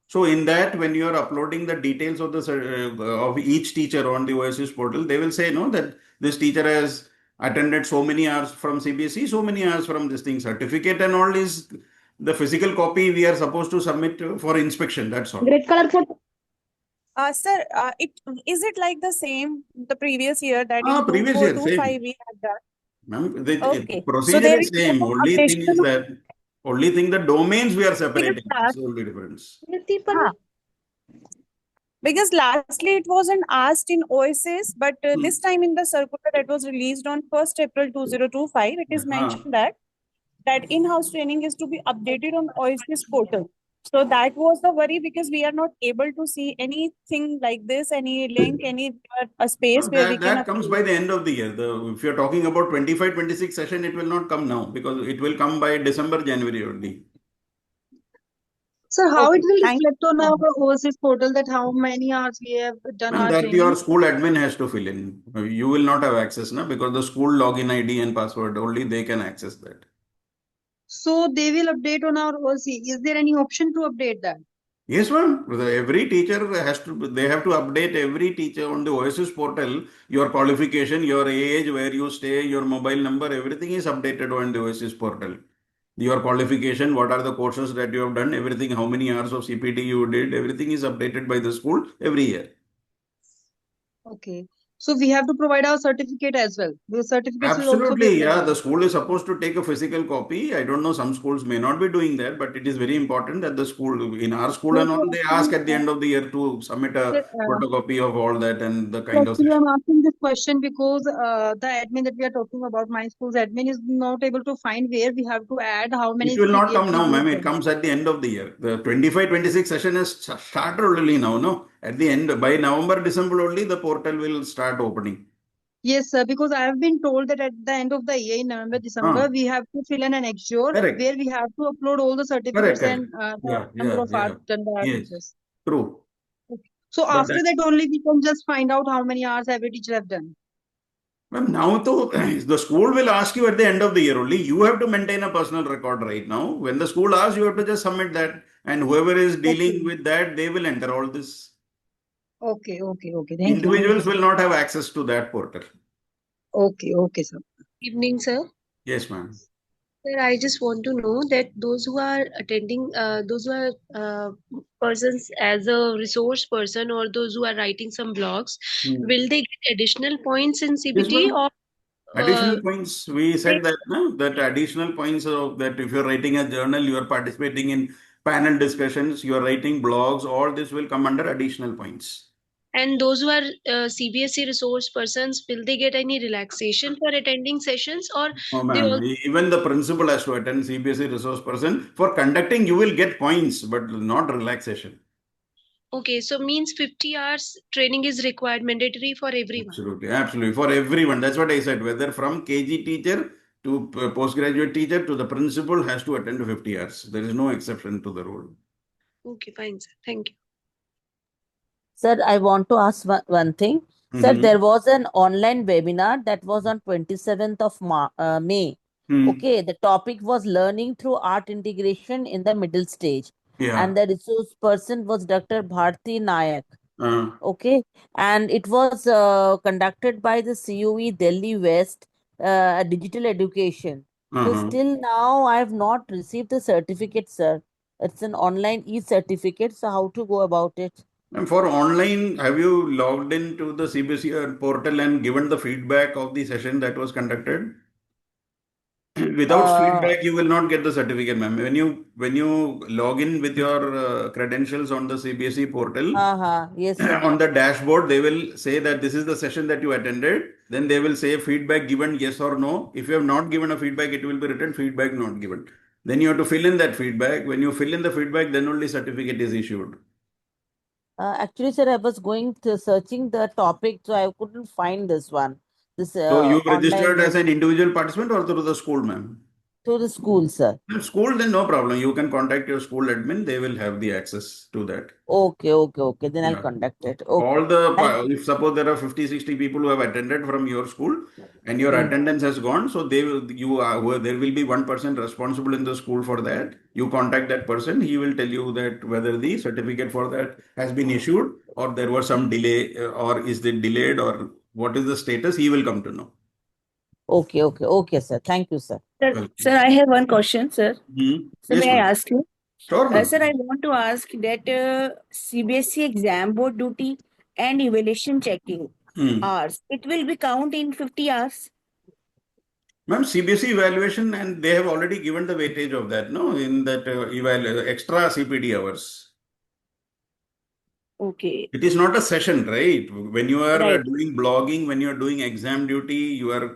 So in that, when you are uploading the details of of each teacher on the Oasis portal, they will say no that this teacher has attended so many hours from CBSE, so many hours from this thing. Certificate and all is the physical copy we are supposed to submit for inspection. That's all. Red color code. Sir, is it like the same the previous year that in Previous year, 2425 same. we had done? Ma'am, the Okay. procedure there is is no same. Only thing is updation. that the domains we are Because separating. That's the only difference. Because lastly it wasn't asked in Oasis, but this time in the circular that was released on 1st April 2025, it is mentioned that in-house training is to be updated on Oasis portal. So that was the worry because we are not able to see anything like this, any link, any a space where we can That comes upload. by the end of the year. If you're talking about 25-26 session, it will not come now because it will come by December, January only. Sir, how it Okay, will thank reflect on you so our much. overseas portal that how many hours we have done And our that your training? school admin has to fill in. You will not have access now because the school login ID and password only they can access that. So they will update on our OC. Is there any option to update that? Yes, ma'am. Every teacher has to, they have to update every teacher on the OSS portal. Your qualification, your age, where you stay, your mobile number, everything is updated on the OSS portal. Your qualification, what are the courses that you have done, everything, how many hours of CPT you did, everything is updated by the school every year. Okay. So we have to provide our certificate as well. The certificates will also be Absolutely, yeah. uploaded. The school is supposed to take a physical copy. I don't know, some schools may not be doing that, but it is very important that the school, in our school No, and all, so they ask actually, at the end of the year to submit a sir, photocopy of all that and the so kind of actually session. I'm asking this question because the admin that we are talking about, my school's admin is not able to find where we have to add how It many will not come CPHEs now, we ma'am. have It done. comes at the end of the year. The 25-26 session has started already now, no? At the end, by November, December only, the portal will start opening. Yes, sir, because I have been told that at the end of the year, in November, December, we have to fill in an Exure Correct. where we have to upload all the Correct, certificates correct. and the Yeah, number yeah, of hours yeah. done by our Yes, teachers. true. Okay. So But after that, that only we can just find out how many hours every teacher have done. ma'am, now to, the school will ask you at the end of the year only. You have to maintain a personal record right now. When the school asks, you have to just submit that. And whoever is dealing Okay. with that, they will enter all this. Okay, okay, okay. Thank you. Thank you, Individuals sir. will not have access to that portal. Okay, okay, sir. Evening, sir. Yes, ma'am. Sir, I just want to know that those who are attending, those who are persons as a resource person or those who are writing some blogs, will they get additional points in Yes, CBT ma'am. or Additional points, we they, said that, no? That additional points of that if you're writing a journal, you are participating in panel discussions, you are writing blogs, all this will come under additional points. and those who are CBSE resource persons, will they get any relaxation for attending sessions or Oh, they ma'am. all? Even the principal has to attend CBSE resource person. For conducting, you will get points, but not relaxation. Okay, so means 50 hours training is required mandatory for everyone. Absolutely, absolutely. For everyone. That's what I said. Whether from KG teacher to postgraduate teacher to the principal has to attend 50 hours. There is no exception to the rule. Okay, fine, sir. Thank you. Sir, I want to ask one thing. Sir, Mm-hmm. there was an online webinar that was on 27th of May. Hmm. Okay, the topic was learning through art integration in the middle stage. Yeah. And the resource person was Dr. Bharti Nayak. Uh, Okay, and it was conducted by the CUE Delhi West Digital Education. So uh-huh. still now I have not received the certificate, sir. It's an online e-certificate, so how to go about it? And for online, have you logged into the CBSE portal and given the feedback of the session that was conducted? Without Uh, feedback, you will not get the certificate, ma'am. When you log in with your credentials on the CBSE portal, yes, sir. on the dashboard, they will say that this is the session that you attended. Then they will say feedback given, yes or no. If you have not given a feedback, it will be written feedback not given. Then you have to fill in that feedback. When you fill in the feedback, then only certificate is issued. Actually, sir, I was going to searching the topic, so I couldn't find this one. This So you've online registered as web an individual participant or through the school, ma'am? to the school, sir. School, then no problem. You can contact your school admin. They will have the access to that. Okay, okay, okay. Then I'll Yeah. conduct it. Okay. All the, Thank you. if suppose there are 50, 60 people who have attended from your school and your Hmm. attendance has gone, so they will, there will be one person responsible in the school for that. You contact that person. He will tell you that whether the certificate for that has been issued or there was some delay or is it delayed or what is the status, he will come to know. Okay, okay, okay, sir. Thank you, sir. Sir, I have one question, sir. So Yes, may ma'am. I ask you? Sure, ma'am. Sir, I want to ask that CBSE exam board duty and evaluation checking Hmm. hours, it will be count in 50 hours. Ma'am, CBSE evaluation, and they have already given the weightage of that, no, in that extra CPD hours. Okay, It is not a session, right? When you are right. doing blogging, when you are doing exam duty, you are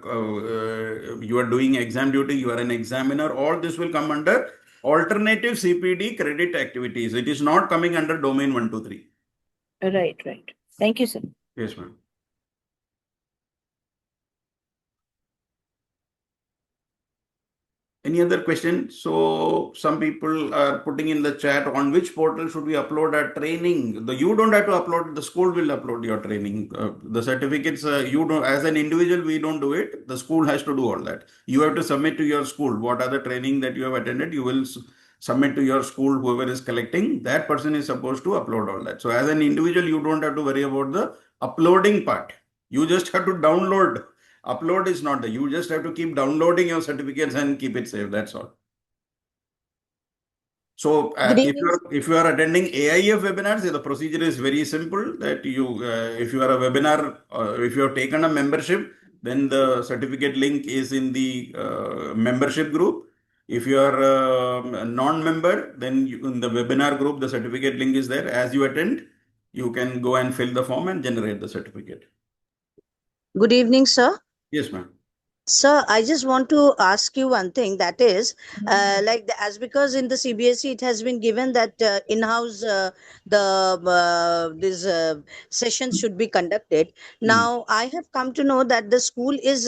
doing exam duty. You are an examiner. All this will come under alternative CPD credit activities. It is not coming under domain 1, 2, 3. Right, right. Thank you, sir. Yes, ma'am. Any other question? So some people are putting in the chat, on which portal should we upload our training? You don't have to upload, the school will upload your training. The certificates, you don't, as an individual, we don't do it. The school has to do all that. You have to submit to your school. What are the training that you have attended? You will submit to your school, whoever is collecting, that person is supposed to upload all that. So as an individual, you don't have to worry about the uploading part. You just have to download. Upload is not there. You just have to keep downloading your certificates and keep it saved. That's all. So Good evening. if you are attending AIF webinars, the procedure is very simple. That you, if you are a webinar, if you have taken a membership, then the certificate link is in the membership group. If you are a non-member, then in the webinar group, the certificate link is there. As you attend, you can go and fill the form and generate the certificate. Good evening, sir. Yes, ma'am. Sir, I just want to ask you one thing. That is, as because in the CBSE it has been given that in-house these sessions should be conducted. Now, I have come to know that the school is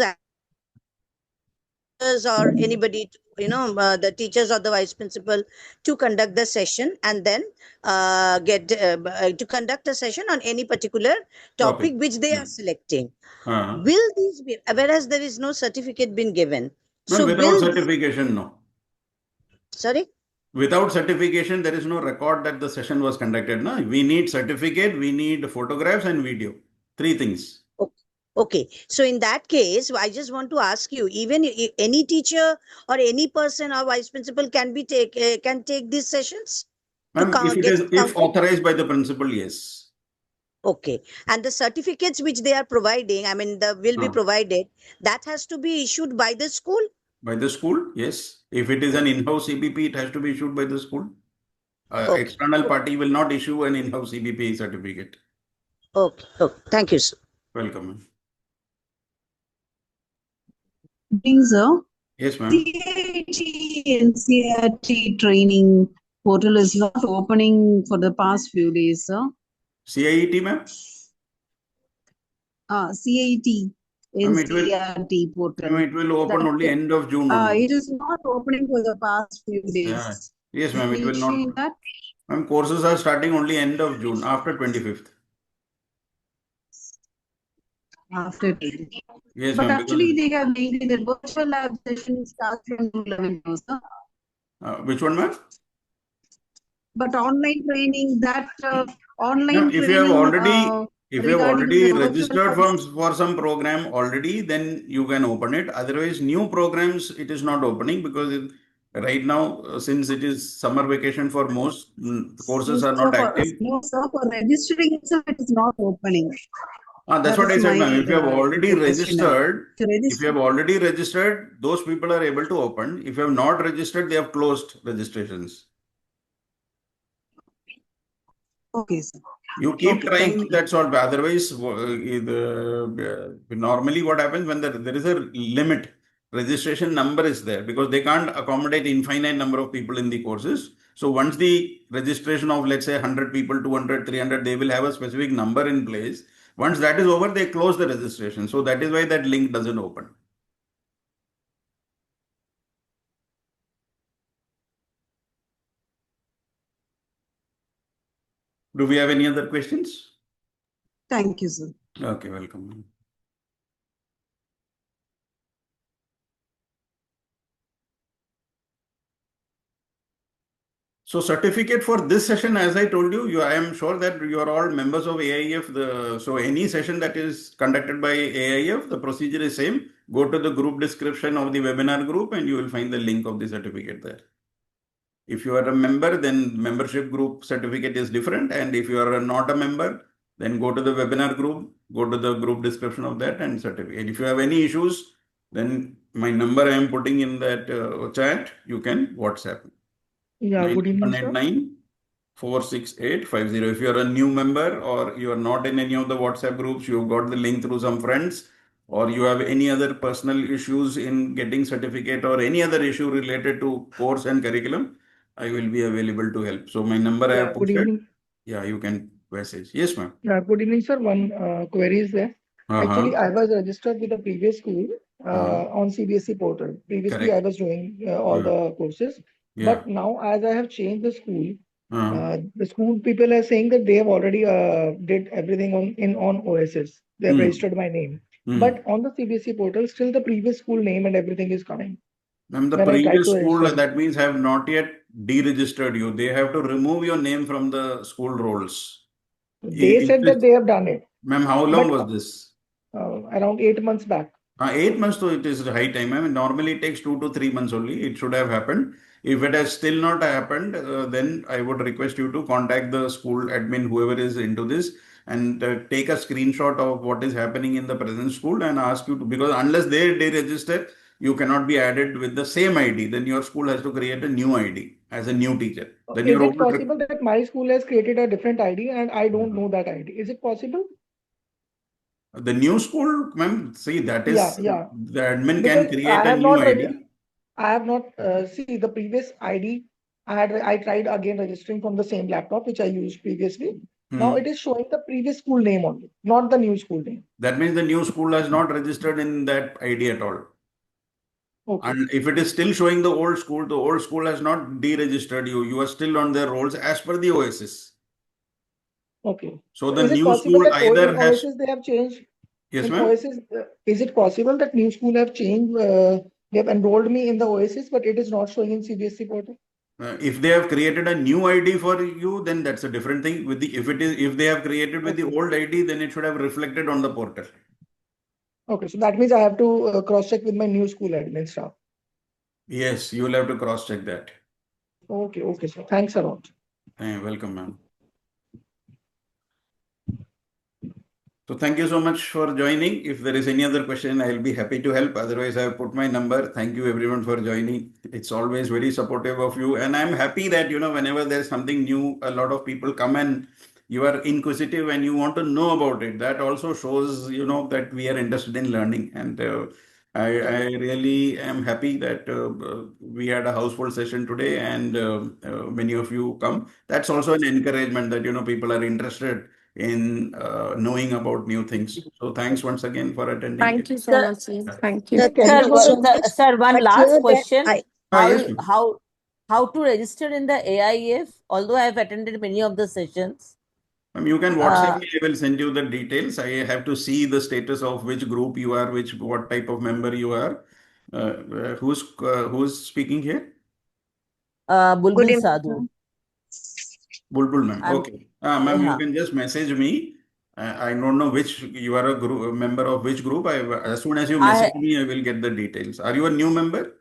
or anybody, the teachers or the vice principal to conduct the session and then to conduct a session on any particular topic which they are selecting. Will these be, whereas there is no certificate been given? So without certification, no. Sorry? Without certification, there is no record that the session was conducted. No? We need certificate, we need photographs and video. 3 things. Okay. So in that case, I just want to ask you, even any teacher or any person or vice principal can take these sessions? If authorized by the principal, yes. Okay. And the certificates which they are providing, will be provided, that has to be issued by the school? By the school, yes. If it is an in-house CBP, it has to be issued by the school. External party will not issue an in-house CBP certificate. Okay. Thank you, sir. Welcome. Sir. Yes, ma'am. CIT NCRT training portal is not opening for the past few days, sir. CIT, ma'am? CIT NCRT portal. It will open only end of June. It is not opening for the past few days. Yeah. Yes, ma'am. It will not. Ma'am, courses are starting only end of June, after 25th. After 25th. Yes, but ma'am. Actually, they have made the virtual lab session starts from 11, sir. Which one, ma'am? But online training, online if training. If you have already registered for some program already, then you can open it. Otherwise, new programs, it is not opening because right now, since it is summer vacation for most, courses are not active. No, sir, for registering itself, it is not opening. That's what I said, ma'am. If you have already registered, those people are able to open. If you have not registered, they have closed registrations. Okay, sir. You keep trying, that's all. Otherwise, normally what happens when there is a limit, registration number is there because they can't accommodate infinite number of people in the courses. So once the registration of, let's say, 100 people, 200, 300, they will have a specific number in place. Once that is over, they close the registration. So that is why that link doesn't open. Do we have any other questions? Thank you, sir. Okay, welcome. So certificate for this session, as I told you, I am sure that you are all members of AIF. So any session that is conducted by AIF, the procedure is same. Go to the group description of the webinar group and you will find the link of the certificate there. If you are a member, then membership group certificate is different. And if you are not a member, then go to the webinar group, go to the group description of that and certificate. If you have any issues, then my number I am putting in that chat, you can WhatsApp. Yeah, good evening, sir. 918-468-50. If you are a new member or you are not in any of the WhatsApp groups, you have got the link through some friends, or you have any other personal issues in getting certificate or any other issue related to course and curriculum, I will be available to help. So my number I Yeah, have good posted. evening. Yeah, you can message. Yes, ma'am. Yeah, good evening, sir. One query is there. Actually, Uh-huh. I was registered with the previous school Uh-huh. on Cbse portal. Previously, I Correct. was doing all the courses, Yeah. but now as I have changed the school, Uh, the school people are saying that they have already did everything on OSS. They have hmm. registered my name, Hmm. but on the Cbse portal, still the previous school name and everything is coming Ma'am, the when I try to previous school, register. that means have not yet deregistered you. They have to remove your name from the school rolls. They If said that it's, they have done it, ma'am, how long but was this? around 8 months back. 8 months, so it is high time. I mean, normally it takes 2 to 3 months only. It should have happened. If it has still not happened, then I would request you to contact the school admin, whoever is into this, and take a screenshot of what is happening in the present school and ask you to, because unless they register, you cannot be added with the same ID. Then your school has to create a new ID as a new teacher. Then your Is it old possible that my school has created a different ID and I don't know that ID? Is it possible? the new school, ma'am. See, that Yeah, is yeah. the admin can Because create a new ID. I have not see the previous ID. I tried again registering from the same laptop which I used previously. Now Hmm. it is showing the previous school name only, not the new school name. That means the new school has not registered in that ID at all. Okay, And if it is still showing the old school has not deregistered you. You are still on their rolls as per the OSS. okay. So So the is it new possible school that in either has, OSS they have changed? yes, In ma'am. OSS, is it possible that new school have changed? They have enrolled me in the OSS, but it is not showing in CBSE portal. If they have created a new ID for you, then that's a different thing. With the if they have created with the Okay. old ID, then it should have reflected on the portal. Okay, so that means I have to cross check with my new school admin staff. Yes, you will have to cross check that. Okay, okay, sir. Thanks a lot. Welcome, ma'am. So thank you so much for joining. If there is any other question, I'll be happy to help. Otherwise, I have put my number. Thank you everyone for joining. It's always very supportive of you. And I'm happy that, whenever there's something new, a lot of people come and you are inquisitive and you want to know about it. That also shows, that we are interested in learning. And I really am happy that we had a houseful session today and many of you come. That's also an encouragement that, people are interested in knowing about new things. So thanks once again for attending. Thank you so Sir, much, sir. Thank you. Sir, sir, thank you so much. sir, one But last here that question. Yes, ma'am. How to register in the AIF? Although I have attended many of the sessions. You can WhatsApp Uh, me. I will send you the details. I have to see the status of which group you are, what type of member you are. Who's speaking here? good Bulbul evening, Sadhu. Bulbul ma'am. I'm, Okay. Ma'am, you yeah. can just message me. I don't know which you are a member of which group. As soon as you I message me, I will get the details. Are you a new member?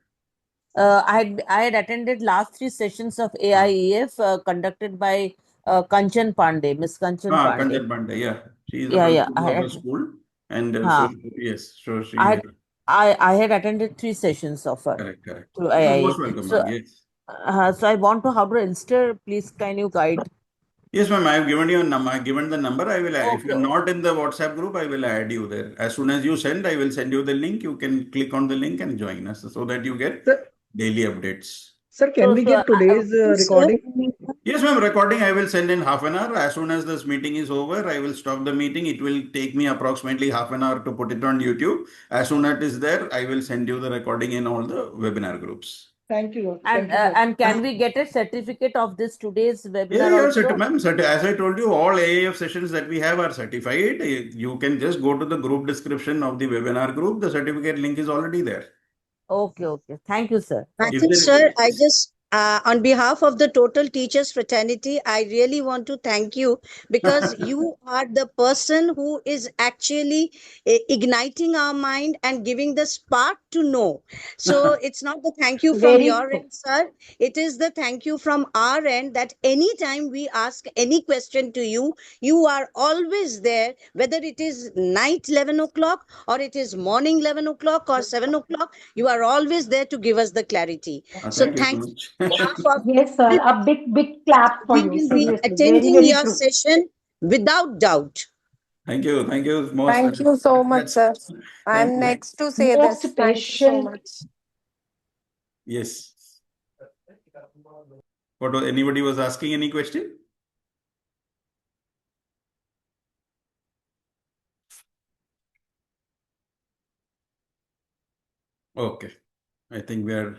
I had attended last 3 sessions of AIEF conducted by Kanchan Pandey, Miss Kanchan Pandey. Kanchan Pandey. Yeah, she is the Yeah, yeah. principal of the school, and Uh, yes, so I she. had I had attended 3 sessions of her Correct, correct. through You're most AIEF. welcome, So ma'am. Yes. so I want to how to register. Please, can you guide? Yes, ma'am. I have given you a number. I have given the number. I will. If Okay. you're not in the WhatsApp group, I will add you there. As soon as you send, I will send you the link. You can click on the link and join us so that you get Sir, daily updates. sir, can So we so get today's sir. recording? Yes, ma'am. Recording I will send in half an hour. As soon as this meeting is over, I will stop the meeting. It will take me approximately half an hour to put it on YouTube. As soon as it is there, I will send you the recording in all the webinar groups. Thank you, sir. and Thank you, sir. and can we get a certificate of this today's Yeah, webinar yeah, also? ma'am. As I told you, all AAF sessions that we have are certified. You can just go to the group description of the webinar group. The certificate link is already there. Okay, okay. Thank you, sir. If Actually, sir, I there, just, on behalf of the total teachers fraternity, I really want to thank you because you are the person who is actually igniting our mind and giving the spark to know. So it's not the thank you from Very your end, sir. It is the thank you from our end that anytime we ask any question to you, you are always there, whether it is night 11 o'clock or it is morning 11 o'clock or 7 o'clock, you are always there to give us the clarity. So thank you so thanks on much. behalf of Yes, sir. A big, big clap for we you. will be Seriously. Very, attending very your true. session without doubt. Thank you. Thank you most. Thank you so much, That's sir. thank I'm you. next to say Most this. Thank you so special. much. Yes. Anybody was asking any question? Okay. I think we are.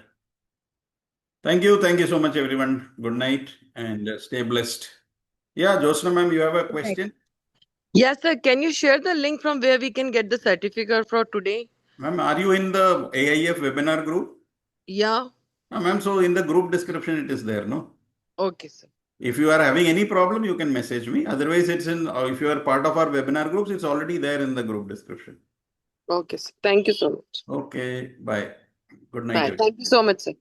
Thank you. Thank you so much, everyone. Good night and stay blessed. Yeah, Josna ma'am, you have a question? Yes, sir. Can you share the link from where we can get the certificate for today? Ma'am, are you in the AIF webinar group? Yeah. Ma'am, so in the group description, it is there, no? Okay, sir. If you are having any problem, you can message me. Otherwise, it's in, if you are part of our webinar groups, it's already there in the group description. Okay, sir. Thank you so much. Okay, bye. Good night. Bye. Everyone. Thank you so much, sir.